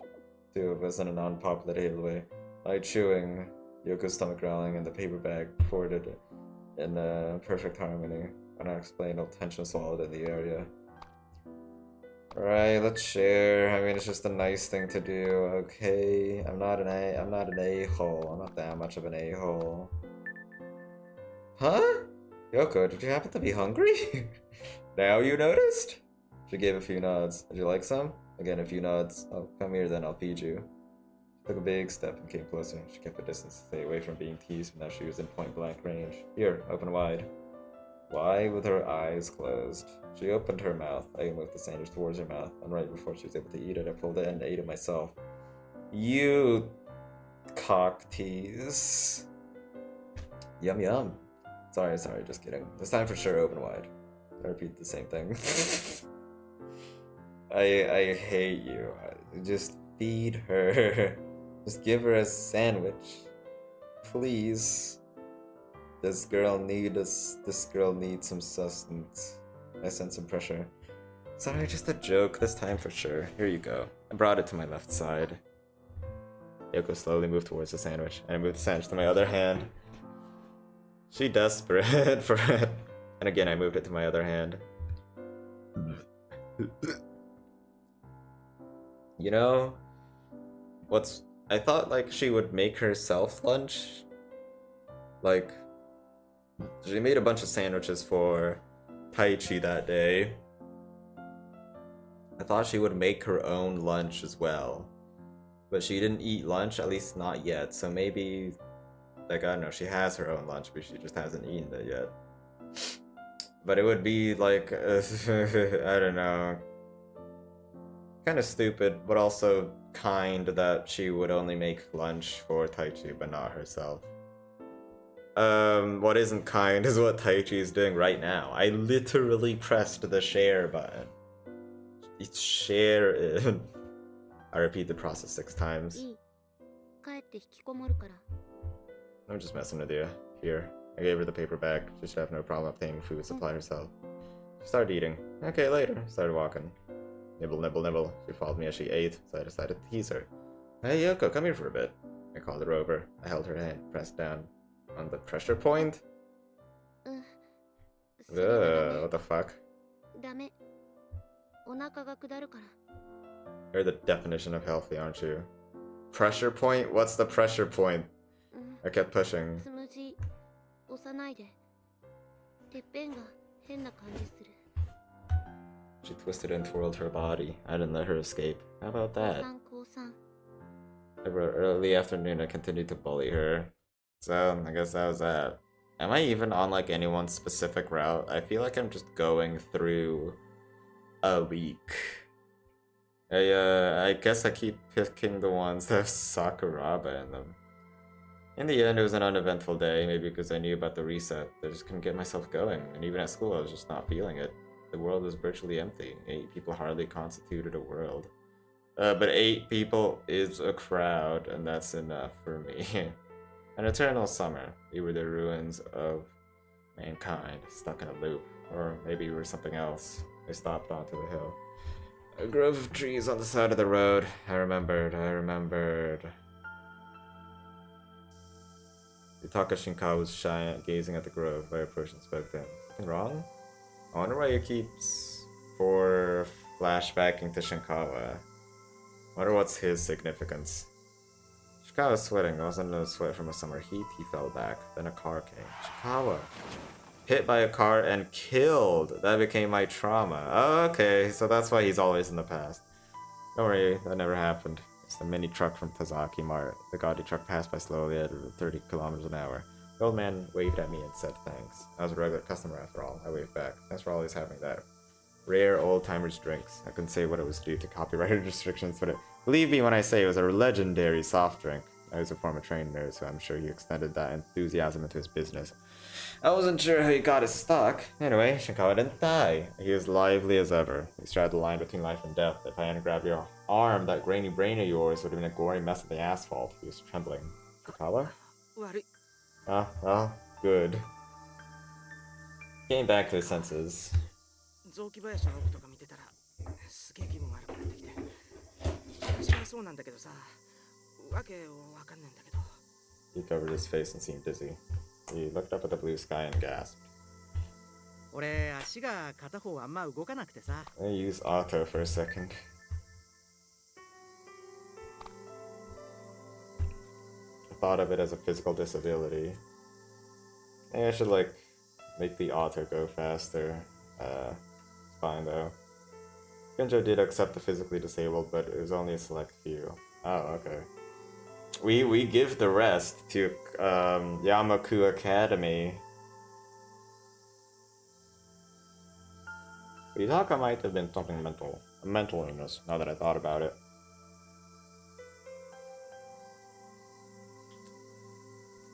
Two of us in an unpopulated way. I chewing, Yoko's stomach growling, and the paper bag ported in perfect harmony. Unexplained tension swallowed in the area. Alright, let's share. I mean, it's just a nice thing to do, okay? I'm not an a-hole. I'm not that much of an a-hole. Huh? Yoko, did you happen to be hungry? Now you noticed? She gave a few nods. Would you like some? Again, a few nods. Oh, come here then, I'll feed you. She took a big step and came closer. She kept her distance to stay away from being teased, but now she was in point-blank range. Here, open wide. Why with her eyes closed? She opened her mouth. I moved the sandwich towards her mouth, and right before she was able to eat it, I pulled it and ate it myself. You cock tease. Yum yum. Sorry, just kidding. This time for sure, open wide. I repeat the same thing. I hate you. Just feed her. Just give her a sandwich. Please. This girl needs some sustenance. I sense some pressure. Sorry, just a joke. This time for sure. Here you go. I brought it to my left side. Yoko slowly moved towards the sandwich, and I moved the sandwich to my other hand. She desperate for it. And again, I moved it to my other hand. You know, I thought like she would make herself lunch. Like, she made a bunch of sandwiches for Taichi that day. I thought she would make her own lunch as well. But she didn't eat lunch, at least not yet. So maybe, like, I don't know, she has her own lunch, but she just hasn't eaten it yet. But it would be like, I don't know, kind of stupid, but also kind that she would only make lunch for Taichi, but not herself. What isn't kind is what Taichi is doing right now. I literally pressed the share button. It's share it. I repeat the process 6 times. I'm just messing with you. Here, I gave her the paper bag. She should have no problem obtaining food supply herself. She started eating. Okay, later. Started walking. Nibble, nibble, nibble. She followed me as she ate, so I decided to tease her. Hey, Yoko, come here for a bit. I called her over. I held her hand, pressed down on the pressure point. What the fuck? You're the definition of healthy, aren't you? Pressure point? What's the pressure point? I kept pushing. She twisted and twirled her body. I didn't let her escape. How about that? Early afternoon, I continued to bully her. So, I guess that was that. Am I even on, like, anyone's specific route? I feel like I'm just going through a week. I guess I keep picking the ones that have Sakuraba in them. In the end, it was an uneventful day, maybe because I knew about the reset. I just couldn't get myself going, and even at school, I was just not feeling it. The world was virtually empty. 8 people hardly constituted a world. But 8 people is a crowd, and that's enough for me. An eternal summer. We were the ruins of mankind, stuck in a loop. Or maybe we were something else. I stopped onto the hill. A grove of trees on the side of the road. I remembered. Yutaka Shinkawa was shy, gazing at the grove. I approached and spoke to him. Something wrong? I wonder why he keeps flashbacking to Shinkawa. Wonder what's his significance. Shinkawa was sweating. It wasn't no sweat from a summer heat. He fell back. Then a car came. Shinkawa. Hit by a car and killed. That became my trauma. Oh, okay, so that's why he's always in the past. Don't worry, that never happened. It's the mini truck from Tazaki Mart. The gaudy truck passed by slowly at 30 kilometers an hour. The old man waved at me and said thanks. I was a regular customer after all. I waved back. Thanks for always having that. Rare old-timers drinks. I couldn't say what it was due to copyright restrictions, but believe me when I say it was a legendary soft drink. I was a former trainer, so I'm sure he extended that enthusiasm into his business. I wasn't sure how he got his stock. Anyway, Shinkawa didn't die. He was lively as ever. He straddled the line between life and death. If I hadn't grabbed your arm, that grainy brain of yours would have been a gory mess of the asphalt. He was trembling. Shinkawa? Ah, well, good. Getting back to his senses. He covered his face and seemed dizzy. He looked up at the blue sky and gasped. I used auto for a second. I thought of it as a physical disability. Maybe I should, like, make the auto go faster. It's fine though. Genjo did accept the physically disabled, but it was only a select few. Oh, okay. We give the rest to Yamaku Academy. Yutaka might have been something mental. A mental illness, now that I thought about it.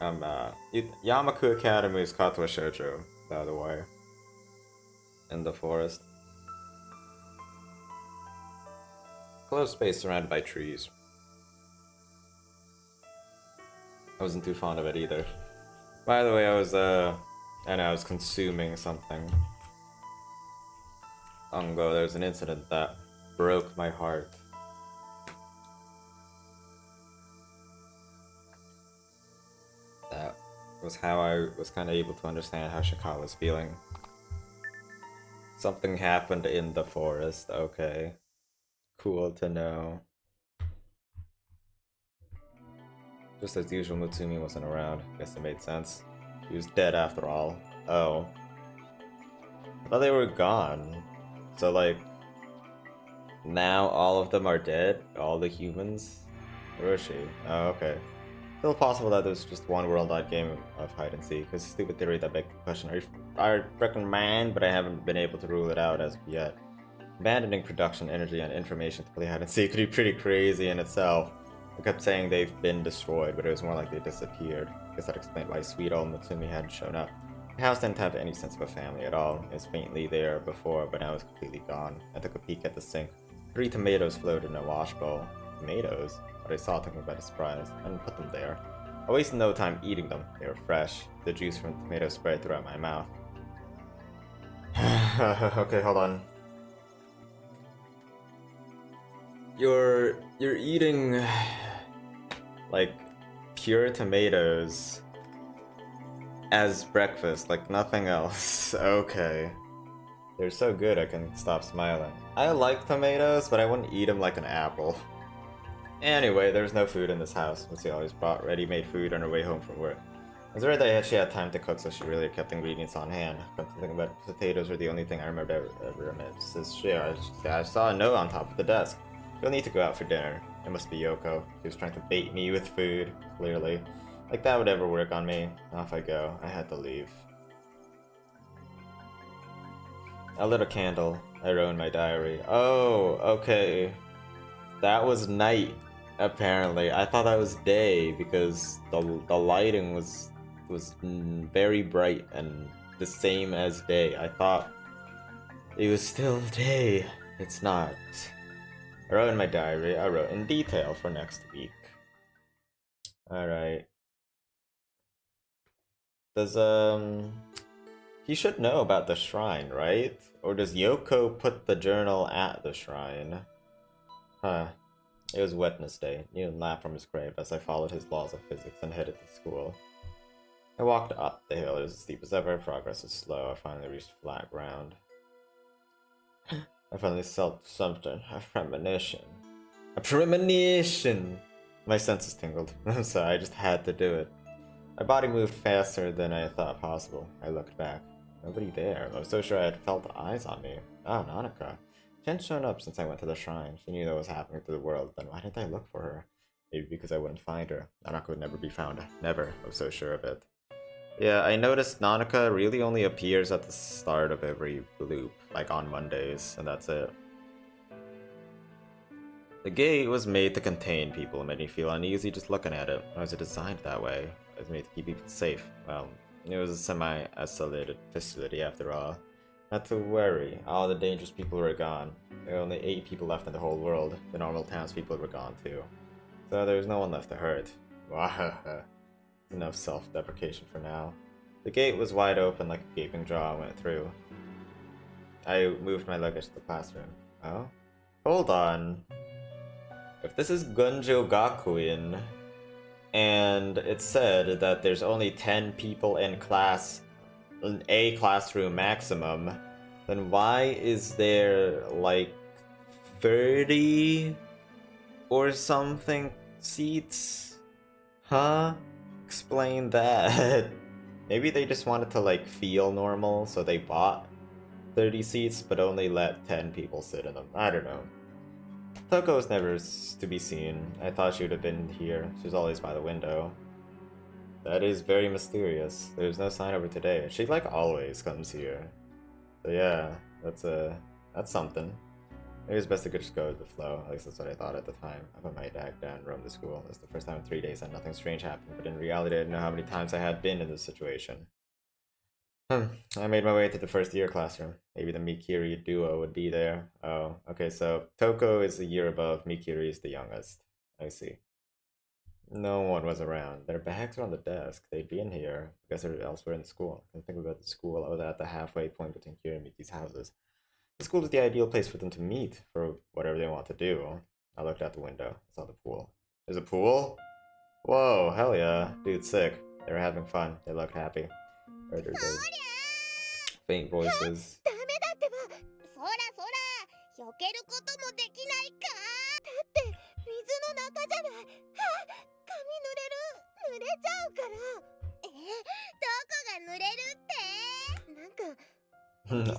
Yamaku Academy is Katwa Shoujo, by the way. In the forest. Closed space surrounded by trees. I wasn't too fond of it either. By the way, I was consuming something. Long ago, there was an incident that broke my heart. That was how I was kind of able to understand how Shinkawa was feeling. Something happened in the forest, okay. Cool to know. Just as usual, Mutsumi wasn't around. Guess it made sense. He was dead after all. Oh. I thought they were gone. So, like, now all of them are dead? All the humans? Where is she? Oh, okay. Still possible that there's just one worldwide game of hide and seek. It's a stupid theory that begs the question. I recommend, but I haven't been able to rule it out as of yet. Abandoning production, energy, and information to play hide and seek could be pretty crazy in itself. I kept saying they've been destroyed, but it was more like they disappeared. I guess that explained why sweet old Mutsumi hadn't shown up. The house didn't have any sense of a family at all. It was faintly there before, but now it's completely gone. I took a peek at the sink. 3 tomatoes floated in a wash bowl. Tomatoes? But I saw took me by surprise. I didn't put them there. I wasted no time eating them. They were fresh. The juice from the tomatoes spread throughout my mouth. Okay, hold on. You're eating like pure tomatoes as breakfast, like nothing else. Okay. They're so good I can stop smiling. I like tomatoes, but I wouldn't eat them like an apple. Anyway, there's no food in this house. Missy always brought ready-made food on her way home from work. I was worried that she had time to cook, so she really kept ingredients on hand. But the thing about potatoes were the only thing I remembered ever amidst this share. I saw a note on top of the desk. You'll need to go out for dinner. It must be Yoko. She was trying to bait me with food, clearly. Like that would ever work on me. Off I go. I had to leave. I lit a candle. I wrote in my diary. Oh, okay. That was night. Apparently, I thought that was day because the lighting was very bright and the same as day. I thought it was still day. It's not. I wrote in my diary. I wrote in detail for next week. All right. Does he should know about the shrine, right? Or does Yoko put the journal at the shrine? Huh. It was Wednesday. Neil laughed from his grave as I followed his laws of physics and headed to school. I walked up the hill. It was as steep as ever. Progress was slow. I finally reached flat ground. I finally felt something. A premonition. A premonition! My senses tingled. I'm sorry, I just had to do it. My body moved faster than I thought possible. I looked back. Nobody there. I was so sure I had felt eyes on me. Oh, Nanaka. She hadn't shown up since I went to the shrine. She knew what was happening to the world. Then why didn't I look for her? Maybe because I wouldn't find her. Nanaka would never be found. Never. I was so sure of it. Yeah, I noticed Nanaka really only appears at the start of every loop, like on Mondays, and that's it. The gate was made to contain people and made me feel uneasy just looking at it. Why was it designed that way? It was made to keep people safe. Well, it was a semi-isolated facility after all. Not to worry, all the dangerous people were gone. There were only 8 people left in the whole world. The normal townspeople were gone too. So there was no one left to hurt. Enough self-deprecation for now. The gate was wide open like a gaping jaw and went through. I moved my luggage to the classroom. Oh? Hold on. If this is Gunjo Gakuin, and it said that there's only 10 people in class, in a classroom maximum, then why is there like 30 or something seats? Huh? Explain that. Maybe they just wanted to like feel normal, so they bought 30 seats but only let 10 people sit in them. I don't know. Toko was never to be seen. I thought she would have been here. She was always by the window. That is very mysterious. There's no sign of her today. She like always comes here. So yeah, that's something. Maybe it's best to just go with the flow. At least that's what I thought at the time. I put my bag down and roamed to school. It was the first time in 3 days that nothing strange happened, but in reality I didn't know how many times I had been in this situation. I made my way to the first year classroom. Maybe the Mikiri duo would be there. Oh, okay, so Toko is a year above, Mikiri is the youngest. I see. No one was around. Their bags were on the desk. They'd be in here. I guess they're elsewhere in the school. I think about the school. I was at the halfway point between Kiri and Miki's houses. The school is the ideal place for them to meet for whatever they want to do. I looked out the window. I saw the pool. There's a pool? Whoa, hell yeah. Dude, sick. They were having fun. They looked happy. Heard their faint voices. ダメだってばそらそら避けることもできないかだって水の中じゃない髪濡れちゃうからどこが濡れるってなんか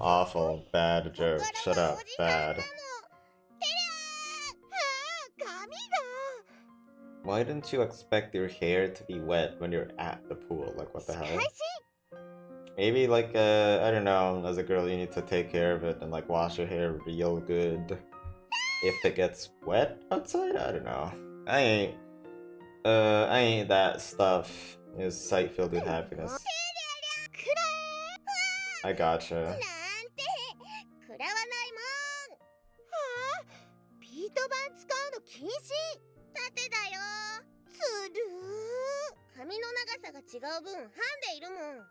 Awful. Bad joke. Shut up. Bad. Why didn't you expect your hair to be wet when you're at the pool? Like, what the hell? Maybe, like, I don't know, as a girl you need to take care of it and, like, wash your hair real good. If it gets wet outside? I don't know. I ain't that stuff. It's sight filled with happiness. I gotcha. なんて食らわないもんはあビート板使うの禁止縦だよずるー髪の長さが違う分ハンでいるもん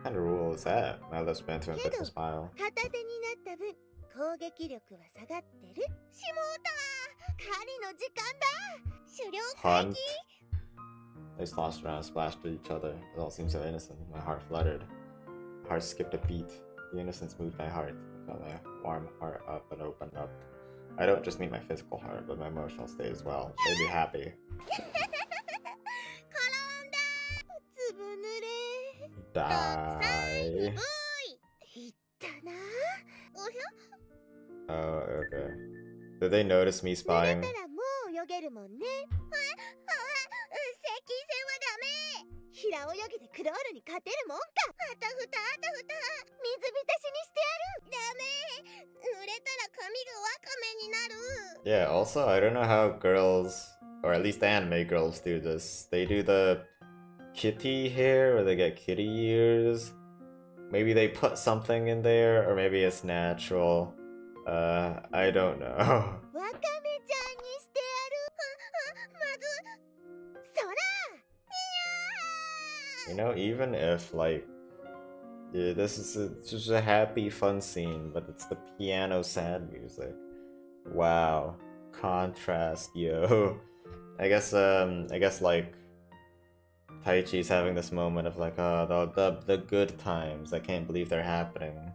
What kind of rule is that? My lips bent to a quick smile. 片手になった分攻撃力は下がってるしもうた狩りの時間だ狩猟会 Hunt. They sloshed around and splashed at each other. It all seemed so innocent. My heart fluttered. My heart skipped a beat. The innocence moved my heart. I felt my warm heart up and opened up. I don't just mean my physical heart, but my emotional state as well. Made me happy. 転んだずぶ濡れ Die. いったなおひょ Oh, okay. Did they notice me 濡れ spying? たらもう泳げるもんね。赤線はダメ。開平泳ぎでクロールに勝てるもんか。あたふたあたふた、水浸しにしてやる。ダメ、濡れたら髪がワカメになる。 Yeah, also, I don't know how girls, or at least anime girls, do this. They do the kitty hair, or they get kitty ears. Maybe they put something in there, or maybe it's natural. I don't know. ワカメちゃんにしてやる。まずそら。 You know, even if, like, yeah, this is just a happy, fun scene, but it's the piano sad music. Wow. Contrast, yo. I guess, like, Taichi's having this moment of, like, the good times. I can't believe they're happening.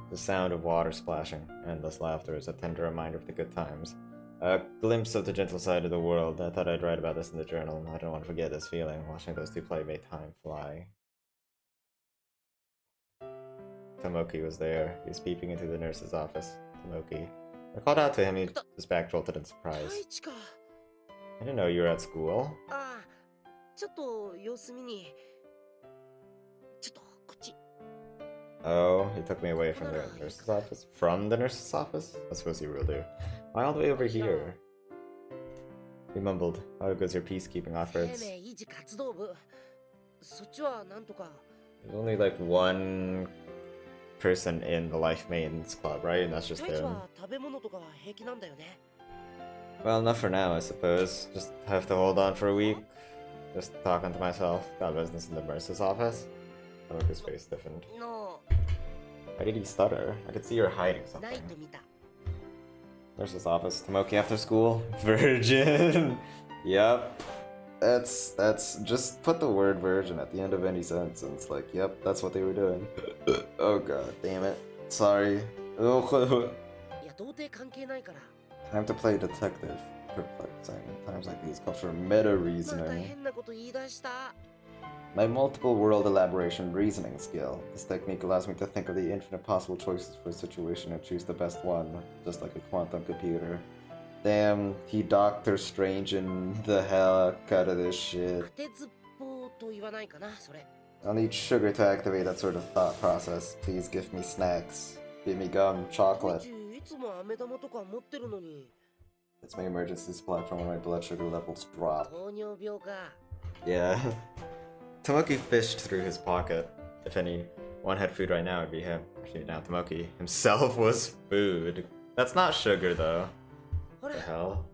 The sound of water splashing, endless laughter is a tender reminder of the good times. A glimpse of the gentle side of the world. I thought I'd write about this in the journal. I don't want to forget this feeling. Watching those two play made time fly. Tomoki was there. He was peeping into the nurse's office. Tomoki. I called out to him. He just backjolted in surprise. I didn't know you were at school. ああ、ちょっと様子見に。ちょっとこっち。 Oh, he took me away from the nurse's office? From the nurse's office? I suppose he will do. Why all the way over here? He mumbled. How goes your peacekeeping efforts? 生命維持活動部。そっちはなんとか。 There's only like one person in the Life Maidens Club, right? And that's just 太一 him. は食べ物とか平気なんだよね。 Well, not for now, I suppose. Just have to hold on for a week. Just talking to myself. Got business in the nurse's office. I look his face stiffened. の Why did he stutter? I could see you're hiding ない something. と見た。 Nurse's office. Tomoki after school. Virgin. Yep. That's just put the word virgin at the end of any sentence. Like, yep, that's what they were doing. Oh god, damn it. Sorry. いや、到底関係ないから。 Time to play detective. Perplexing. Times like these call for meta また reasoning. 変なこと言い出した。 My multiple world elaboration reasoning skill. This technique allows me to think of the infinite possible choices for a situation and choose the best one, just like a quantum computer. Damn, he Doctor Strange in the hell out of this shit. 当てずっぽうと言わないかな、それ。 I'll need sugar to activate that sort of thought process. Please give me snacks. Give me gum, 太 chocolate. 一いつも飴玉とか持ってるのに。 It's my emergency supply from when my blood sugar levels drop. 糖尿病か。 Yeah. Tomoki fished through his pocket. If anyone had food right now, it'd be him. Actually, now Tomoki himself was food. That's not sugar, though. ほら The。hell?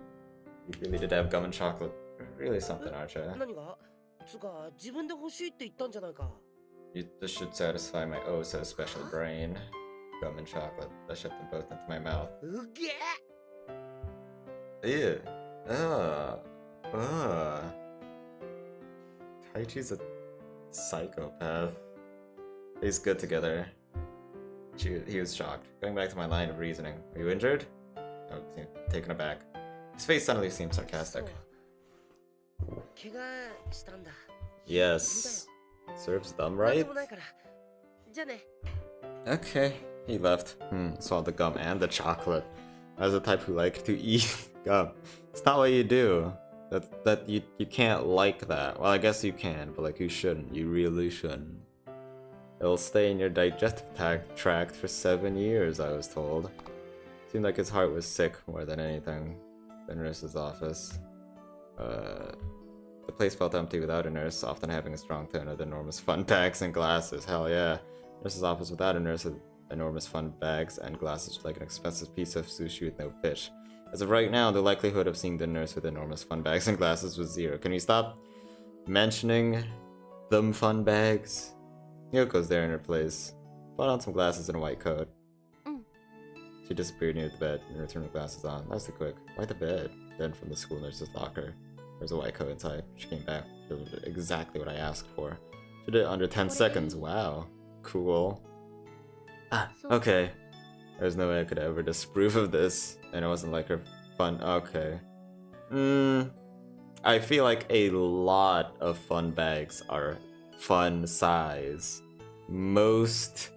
You really did have gum and chocolate. Really something, aren't you? 何がつか、自分で欲しいって言ったんじゃないか。 This should satisfy my oh so special brain. Gum and chocolate. I shoved them both into my mouth. うげえ Ew. Taichi's a psychopath. He's good together. He was shocked. Going back to my line of reasoning. Are you injured? Oh, taken aback. His face suddenly seemed そ sarcastic. う怪我したんだ。 Yes. Serves them なん right? でもないから。じゃあね。 Okay. He left. Swallowed the gum and the chocolate. I was the type who liked to eat gum. It's not what you do. That you can't like that. Well, I guess you can, but like you shouldn't. You really shouldn't. It'll stay in your digestive tract for 7 years, I was told. Seemed like his heart was sick more than anything. The nurse's office. The place felt empty without a nurse, often having a strong tone of enormous fun bags and glasses. Hell yeah. Nurse's office without a nurse with enormous fun bags and glasses like an expensive piece of sushi with no fish. As of right now, the likelihood of seeing the nurse with enormous fun bags and glasses was 0. Can you stop mentioning them fun bags? Yoko's there in her place. Put on some glasses and a white coat. She disappeared near the bed and returned the glasses on. That's too quick. Why the bed? Then from the school nurse's locker. There's a white coat inside. She came back. She did exactly what I asked for. She did it under 10 seconds. Wow. Cool. Ah, okay. There's no way I could ever disapprove of this. And it wasn't like her fun. Okay. I feel like a lot of fun bags are fun size. Most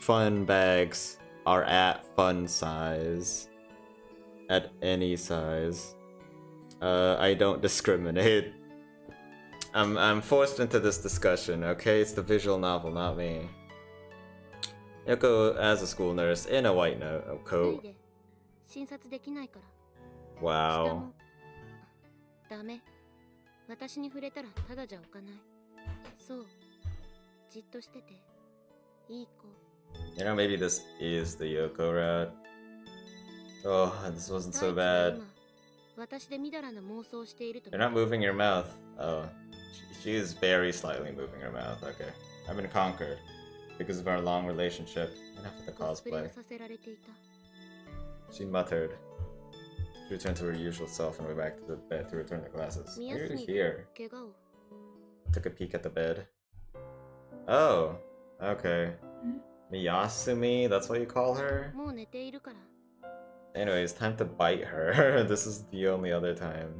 fun bags are at fun size. At any size. I don't discriminate. I'm forced into this discussion, okay? It's the visual novel, not me. Yoko as a school nurse in a white coat. 診察できないから。下 Wow. もダメ。私に触れたらただじゃおかない。そう。じっとしてて。いい子。You know, maybe this is the Yoko route. Oh, this wasn't so bad. 私でみだらな妄想をしていると。You're not moving your mouth. Oh, she is very slightly moving her mouth. Okay, I've been conquered because of our long relationship. Enough with the コスプレを cosplay. させられていた。 She muttered. She returned to her usual self and went back to the bed to return the glasses. Why are you here? 怪我を。 Took a peek at the bed. Oh, okay. Miyasumi, that's what you call her? もう寝ているから。 Anyways, time to bite her. This is the only other time.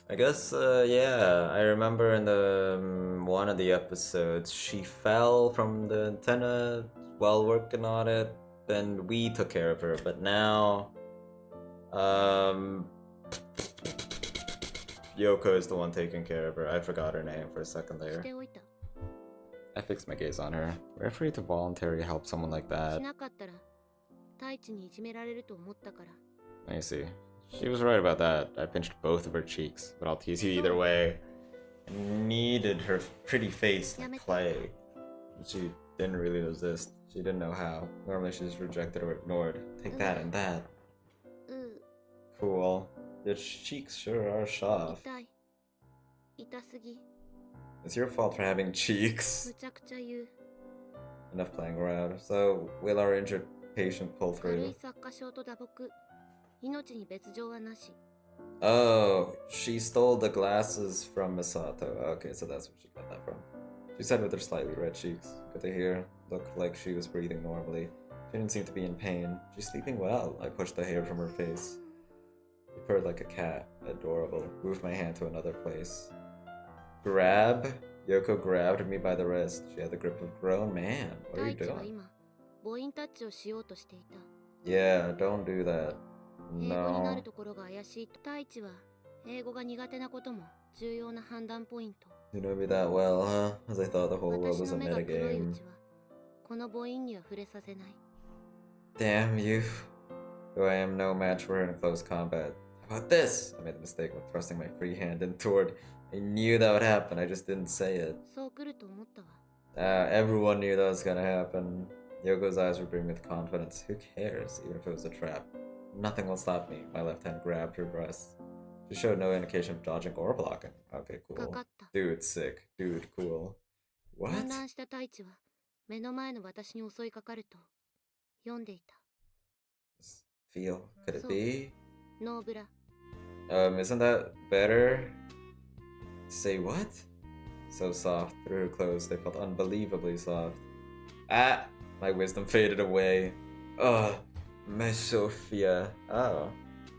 I guess, yeah, I remember in the one of the episodes, she fell from the antenna while working on it, then we took care of her, but now, Yoko is the one taking care of her. I forgot her name for a second し there. ておいた。 I fixed my gaze on her. We're afraid to voluntarily help someone like し that. なかったら太一にいじめられると思ったから。 I see. She was right about that. I pinched both of her cheeks, but I'll tease you either way. I kneaded her pretty face like clay. She didn't really resist. She didn't know how. Normally she just rejected or ignored. Take that and that. う Cool. Your cheeks sure are soft. 痛い。痛すぎ。 It's your fault for having む cheeks. ちゃくちゃ言う。 Enough playing around. So, will our injured patient pull 軽 through? い擦過傷と打撲。命に別状はなし。 Oh, she stole the glasses from Misato. Okay, so that's where she got that from. She said with her slightly red cheeks. Good to hear. Looked like she was breathing normally. She didn't seem to be in pain. She's sleeping well. I pushed the hair from her face. She purred like a cat. Adorable. Moved my hand to another place. Grab? Yoko grabbed me by the wrist. She had the grip of a grown man. What are 太 you 一は doing? 今、母音タッチをしようとしていた。 Yeah, don't do that. 英語にな No. るところが怪しいと。太一は英語が苦手なことも重要な判断ポイント。 You know me that well, huh? As I thought the whole world 私 was の a 目が黒いう metagame. ちは、この母音には触れさせない。 Damn you. Though I am no match for her in close combat. How about this? I made the mistake of thrusting my free hand in toward. I knew that would happen, I just didn't say it. そう来ると思ったわ。 Everyone knew that was gonna happen. Yoko's eyes were brimming with confidence. Who cares, even if it was a trap? Nothing will stop me. My left hand grabbed her breast. She showed no indication of dodging or blocking. Okay, か cool. かった。 Dude, sick. Dude, cool. 混 What? 乱した太一は目の前の私に襲いかかると読んでいた。 Feel. Could it So- be? ノーブラ。 Isn't that better? Say what? So soft. Through her clothes, they felt unbelievably soft. Ah! My wisdom faded away. Ugh. My Sophia. Oh.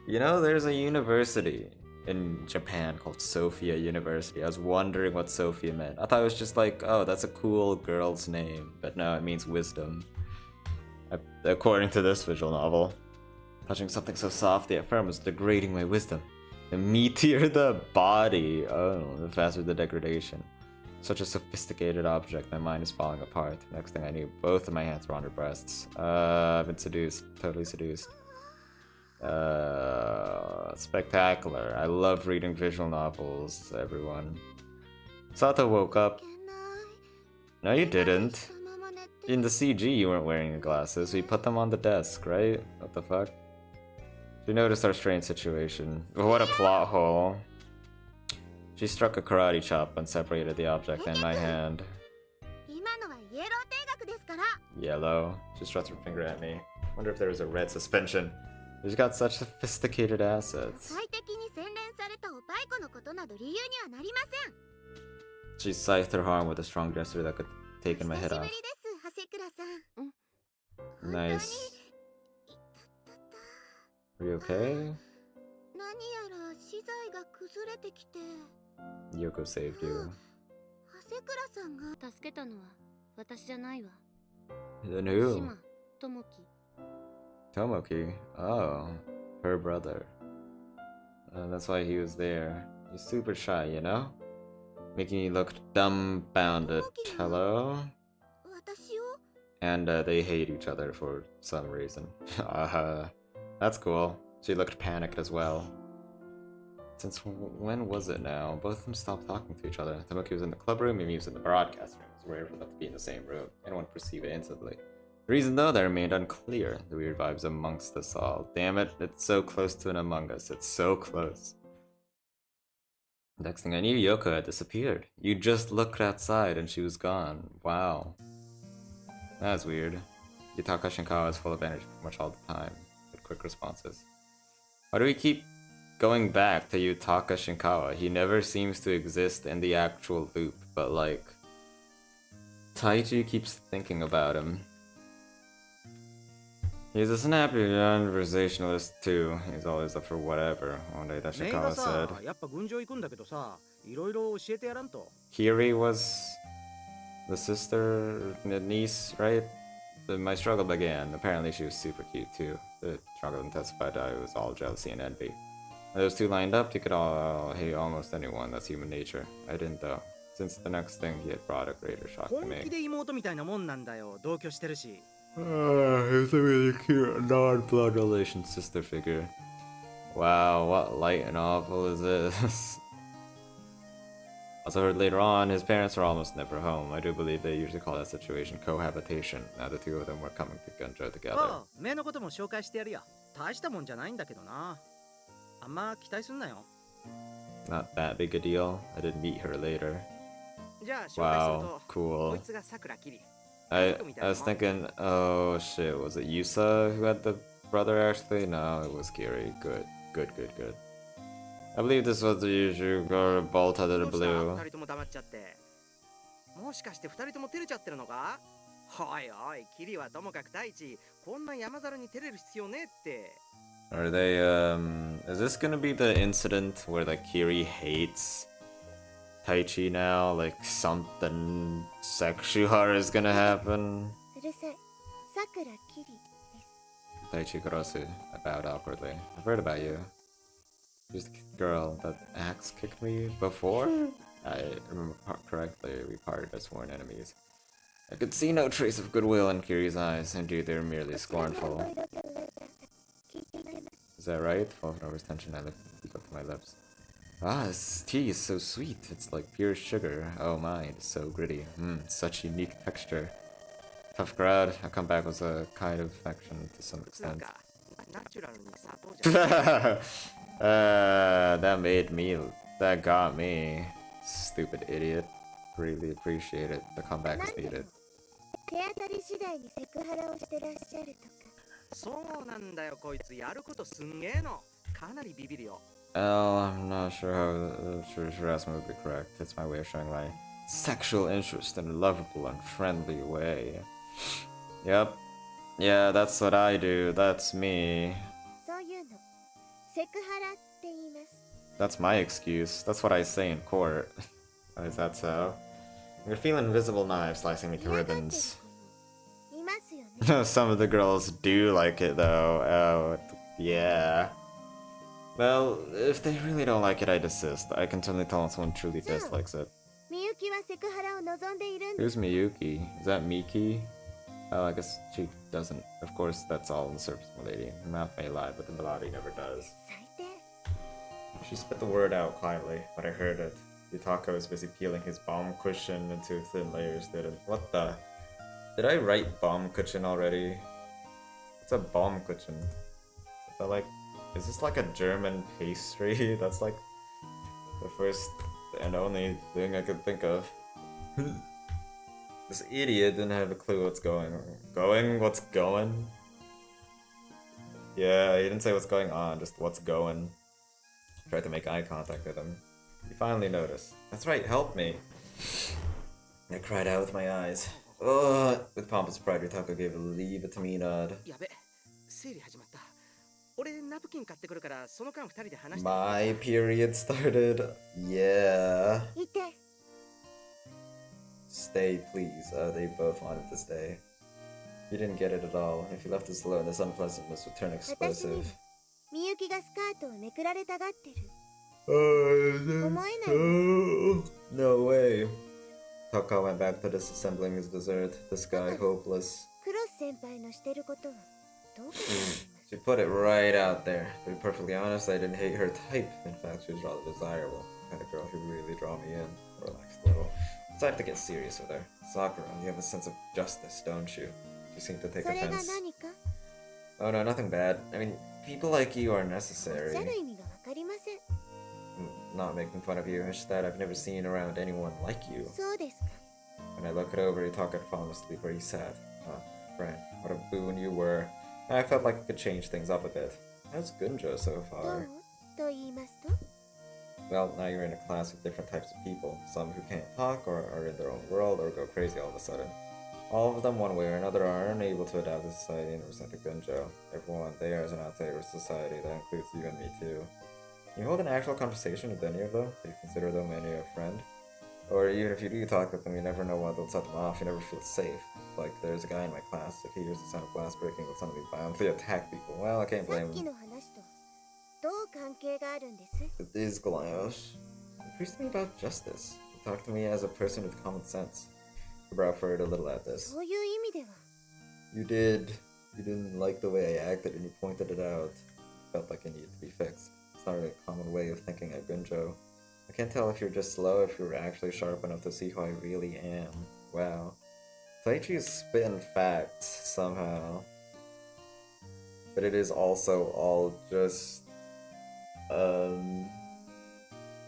You know, there's a university in Japan called Sophia University. I was wondering what Sophia meant. I thought it was just like, oh, that's a cool girl's name. But no, it means wisdom. According to this visual novel. Touching something so soft, the affirm was degrading my wisdom. The meteor the body. Oh, the faster the degradation. Such a sophisticated object, my mind is falling apart. Next thing I knew, both of my hands were on her breasts. I've been seduced. Totally seduced. Spectacular. I love reading visual novels, everyone. Sato woke up. No, you didn't. In the CG, you weren't wearing your glasses. We put them on the desk, right? What the fuck? She noticed our strange situation. What a plot hole. She struck a karate chop and separated the object in my hand. 今のはイエロー定額ですから。 Yellow. She struts her finger at me. Wonder if there was a red suspension. She's got such sophisticated assets. 最適に洗練されたおパイコのことなど理由にはなりません。 She scythed her arm with a strong gesture that could have taken my 久 head しぶ off. りです、長谷倉さん。うん。 Nice. Are you okay? 何やら資材が崩れてきて。 Yoko saved you. 長谷倉さんが助けたのは私じゃないわ。 Then who? 島智樹。 Tomoki. Oh, her brother. That's why he was there. You're super shy, you know? Making you look dumbfounded. Hello? 私を And they hate each other for some reason. That's cool. She looked panicked as well. Since when was it now? Both of them stopped talking to each other. Tamuki was in the club room, Mimi was in the broadcast room. It was rare for them to be in the same room. Anyone perceive it instantly. The reason, though, that remained unclear. The weird vibes amongst us all. Damn it, it's so close to an Among Us. It's so close. Next thing I knew, Yoko had disappeared. You just looked outside and she was gone. Wow. That's weird. Yutaka Shinkawa is full of energy pretty much all the time, with quick responses. Why do we keep going back to Yutaka Shinkawa? He never seems to exist in the actual loop, but like... Taichi keeps thinking about him. He's a snappy conversationalist too. He's always up for whatever. One day that Shinkawa said. Kiri was the sister, the niece, right? My struggle began. Apparently she was super cute too. The struggle intensified. It was all jealousy and envy. When those two lined up, you could all hate almost anyone. That's human nature. I didn't though. Since the next thing he had brought a greater shock to me. He's a really cute non-blood relation sister figure. Wow, what light novel is this? Also heard later on, his parents were almost never home. I do believe they usually call that situation cohabitation. Now the two of them were coming to Gunjo together. Not that big a deal. I did meet her later. Wow, cool. I was thinking, oh shit, was it Yusa who had the brother actually? No, it was Kiri. Good. I believe this was the usual girl bolt out of the blue. Are they, is this gonna be the incident where like Kiri hates Taichi now? Like something sexual is gonna happen? Taichi Kurosu, I bowed awkwardly. I've heard about you. Just a girl that axe kicked me before? I remember correctly, we parted as sworn enemies. I could see no trace of goodwill in Kiri's eyes, indeed they were merely scornful. Is that right? Falling over his tension, I lifted the tea up to my lips. Ah, this tea is so sweet. It's like pure sugar. Oh my, it's so gritty. Such unique texture. Tough crowd. I come back with a kind of affection to some extent. That got me. Stupid idiot. Really appreciate it. The comeback is needed. Oh, I'm not sure how harassment would be correct. It's my way of showing my sexual interest in a lovable and friendly way. Yep. Yeah, that's what I do. That's me. That's my excuse. That's what I say in court. Is that so? I can feel invisible knives slicing me to ribbons. Some of the girls do like it though. Oh, yeah. Well, if they really don't like it, I desist. I can certainly tell when someone truly dislikes it. Who's Miyuki? Is that Miki? Oh, I guess she doesn't. Of course, that's all on the surface, milady. Her mouth may lie, but the body never does. She spit the word out quietly, but I heard it. Yutaka was busy peeling his bomb cushion into thin layers. What the? Did I write bomb cushion already? What's a bomb cushion? Is that like... Is this like a German pastry? That's like the first and only thing I could think of. This idiot didn't have a clue what's going? What's going? Yeah, he didn't say what's going on, just what's going. Tried to make eye contact with him. He finally noticed. That's right, help me. I cried out with my eyes. Ugh. With pompous pride, Yutaka gave a leave it to me nod. My period started. Yeah. Stay, please. They both wanted to stay. He didn't get it at all. If he left us alone, this unpleasantness would turn explosive. No way. Taka went back to disassembling his dessert. This guy hopeless. クロス先輩のしてることはどうかと思います。 She put it right out there. To be perfectly honest, I didn't hate her type. In fact, she was rather desirable. The kind of girl who really draw me in. Relaxed a little. It's time to get serious with her. Sakura, you have a sense of justice, don't you? She seemed to take それが offense. 何か Oh no, nothing bad. I mean, people like you are おっ necessary. しゃる意味がわかりません。 I'm not making fun of you. It's that I've never seen around anyone like you. そうですか。 When I looked over, Taka had fallen asleep where he sat. Ah, friend, what a boon you were. I felt like I could change things up a bit. How's Gunjo so どう far? と言いますと Well, now you're in a class with different types of people. Some who can't talk or are in their own world or go crazy all of a sudden. All of them, one way or another, are unable to adapt to society and resent the Gunjo. Everyone there is an outsider of society. That includes you and me too. Can you hold an actual conversation with any of them? Do you consider them any a friend? Or even if you do talk with them, you never know what they'll set them off. You never feel safe. Like, there's a guy in my class. If he hears the sound of glass breaking, he'll suddenly violently attack people. Well, I can't さ blame っき him. の話とどう関係があるんです It is glass. Preach to me about justice. You talk to me as a person with common sense. I brow furrowed a little at this. そういう意味では You did. You didn't like the way I acted and you pointed it out. Felt like it needed to be fixed. It's not a common way of thinking at Gunjo. I can't tell if you're just slow, if you're actually sharp enough to see who I really am. Wow. Taichi's spitting facts somehow. But it is also all just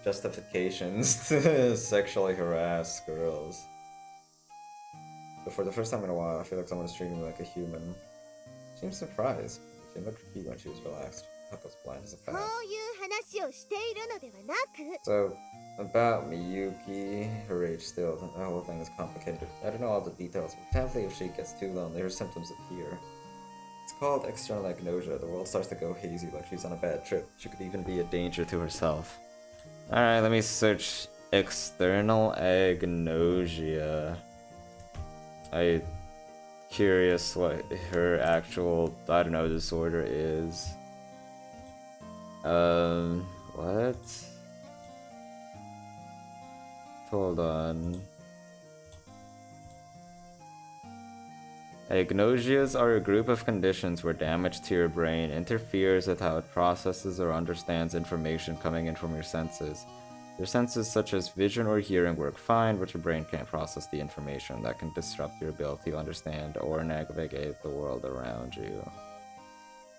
justifications to sexually harass girls. But for the first time in a while, I feel like someone is treating me like a human. She seems surprised. She looked cute when she was relaxed. Taka's blind as a こう bat. いう話をしているのではなく So, about Miyuki, her age still, the whole thing is complicated. I don't know all the details, but apparently if she gets too lonely, her symptoms appear. It's called external agnosia. The world starts to go hazy like she's on a bad trip. She could even be a danger to herself. Alright, let me search external agnosia. I'm curious what her actual, I don't know, disorder is. What? Hold on. Agnosias are a group of conditions where damage to your brain interferes with how it processes or understands information coming in from your senses. Your senses such as vision or hearing work fine, but your brain can't process the information. That can disrupt your ability to understand or navigate the world around you.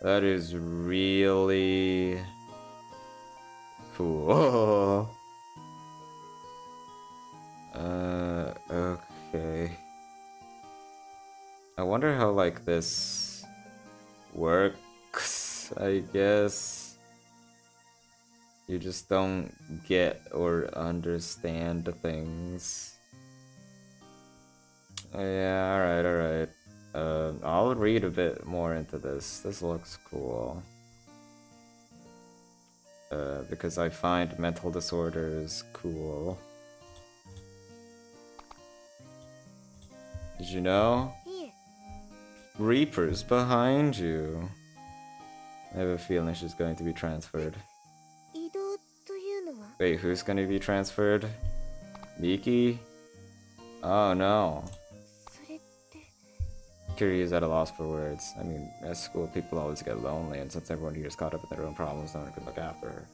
That is really cool. Okay. I wonder how, like, this works, I guess. You just don't get or understand things. Oh, yeah, alright. I'll read a bit more into this. This looks cool. Because I find mental disorders cool. Did you know? いえ Reaper's behind you. I have a feeling she's going to be transferred. 移動というのは Wait, who's going to be transferred? Miki? Oh no. それって Kiryu is at a loss for words. I mean, at school, people always get lonely, and since everyone here is caught up in their own problems, no one can look after her.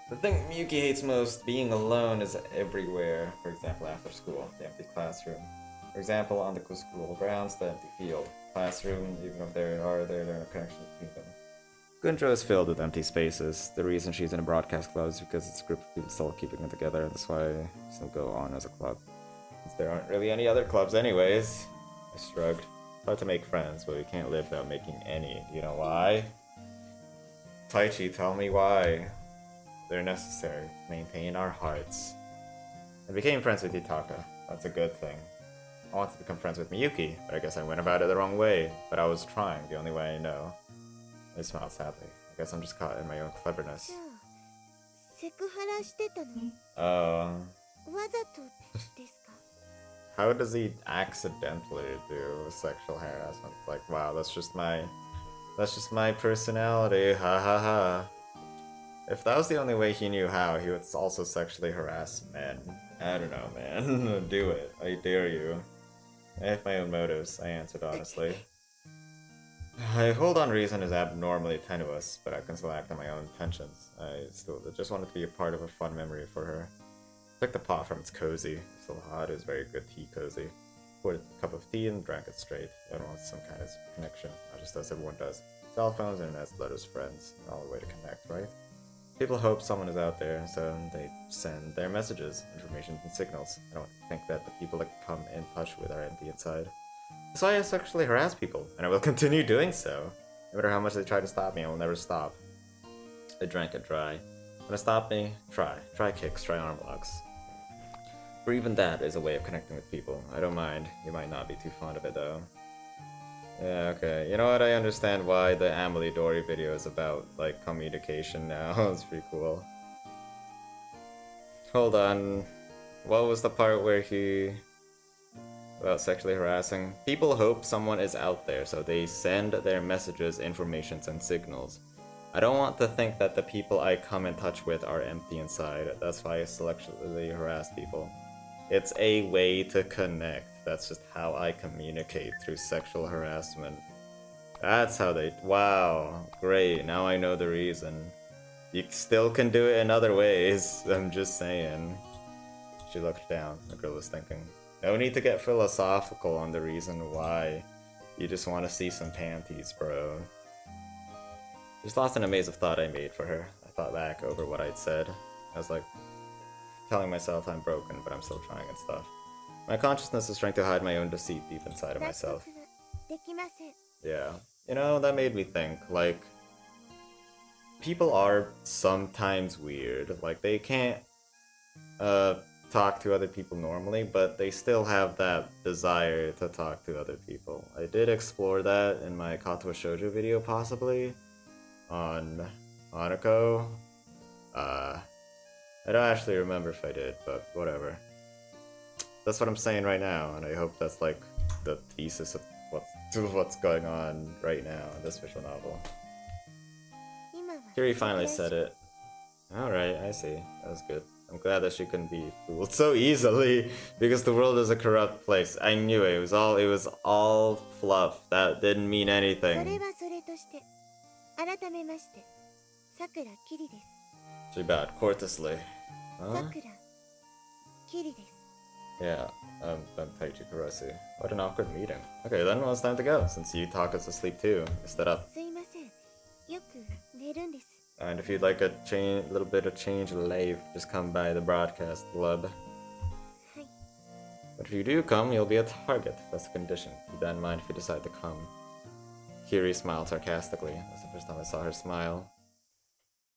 The thing Miyuki hates most, being alone, is everywhere. For example, after school, the empty classroom. For example, on the school grounds, the empty field. Classroom, even if there are no connection between them. Gunjo is filled with empty spaces. The reason she's in a broadcast club is because it's a group of people still keeping it together, and that's why they still go on as a club. Since there aren't really any other clubs anyways. I shrugged. Hard to make friends, but we can't live without making any. You know why? Taichi, tell me why. They're necessary to maintain our hearts. I became friends with Yutaka. That's a good thing. I wanted to become friends with Miyuki, but I guess I went about it the wrong way. But I was trying, the only way I know. I smiled sadly. I guess I'm just caught in my own cleverness. じゃあセクハラしてたの わざとですか How does he accidentally do sexual harassment? Like, wow, that's just my personality. Ha ha ha. If that was the only way he knew how, he would also sexually harass men. I don't know, man. Do it. I dare you. I have my own motives, I answered honestly. I hold on reason is abnormally tenuous, but I can still act on my own intentions. I still just wanted to be a part of a fun memory for her. Took the pot from its cozy. Still hot, it was very good tea cozy. Poured a cup of tea and drank it straight. I don't want some kind of connection, not just as everyone does. Cell phones, internet, letters, friends, all the way to connect, right? People hope someone is out there, so they send their messages, information, and signals. I don't think that the people that come in touch with are empty inside. So I sexually harass people, and I will continue doing so. No matter how much they try to stop me, I will never stop. I drank it dry. Want to stop me? Try. Try kicks, try arm locks. For even that is a way of connecting with people. I don't mind. You might not be too fond of it though. Yeah, okay. You know what? I understand why the Amelie Dory video is about, like, communication now. It's pretty cool. Hold on. What was the part where he... about sexually harassing? People hope someone is out there, so they send their messages, informations, and signals. I don't want to think that the people I come in touch with are empty inside. That's why I selectively harass people. It's a way to connect. That's just how I communicate, through sexual harassment. That's how they... Wow. Great. Now I know the reason. You still can do it in other ways. I'm just saying. She looked down. The girl was thinking. No need to get philosophical on the reason why. You just want to see some panties, bro. Just lost in a maze of thought I made for her. I thought back over what I'd said. I was like, telling myself I'm broken, but I'm still trying and stuff. My consciousness is trying to hide my own deceit deep inside of myself. Yeah. You know, that made me think, like, people are sometimes weird. Like, they can't talk to other people normally, but they still have that desire to talk to other people. I did explore that in my Katwa Shoujo video, possibly, on Hanako. I don't actually remember if I did, but whatever. That's what I'm saying right now, and I hope that's like the thesis of what's going on right now in this visual novel. Kiri finally said it. Alright, I see. That was good. I'm glad that she couldn't be fooled so easily, because the world is a corrupt place. I knew it. It was all fluff. That didn't mean anything. She bowed courteously. Huh? Yeah, I'm Taichi Kurasu. What an awkward meeting. Okay, then well, it's time to go, since you talk us to sleep too. You stood up. And if you'd like a little bit of change of life, just come by the broadcast club. But if you do come, you'll be a target. That's the condition. Keep that in mind if you decide to come. Kiri smiled sarcastically. That's the first time I saw her smile.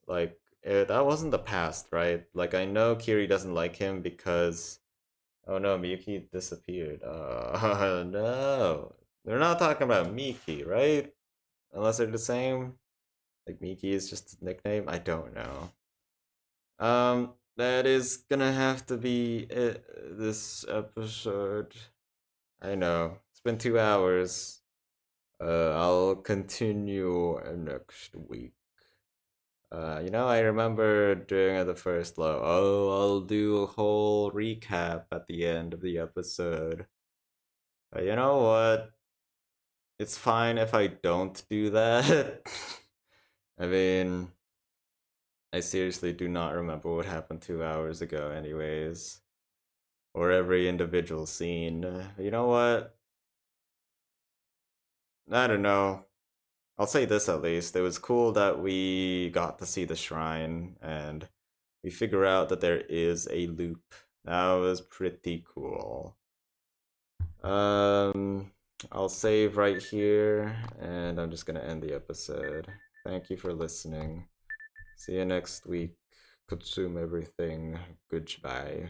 Like, that wasn't the past, right? Like, I know Kiri doesn't like him because... Oh no, Miyuki disappeared. No. They're not talking about Miki, right? Unless they're the same. Like, Miki is just a nickname? I don't know. That is gonna have to be it this episode. I know. It's been 2 hours. I'll continue next week. You know, I remember during the first low, I'll do a whole recap at the end of the episode. But you know what? It's fine if I don't do that. I mean, I seriously do not remember what happened 2 hours ago anyways. Or every individual scene. You know what? I don't know. I'll say this at least. It was cool that we got to see the shrine and we figure out that there is a loop. That was pretty cool. I'll save right here and I'm just gonna end the episode. Thank you for listening. See you next week. Consume everything. Goodbye.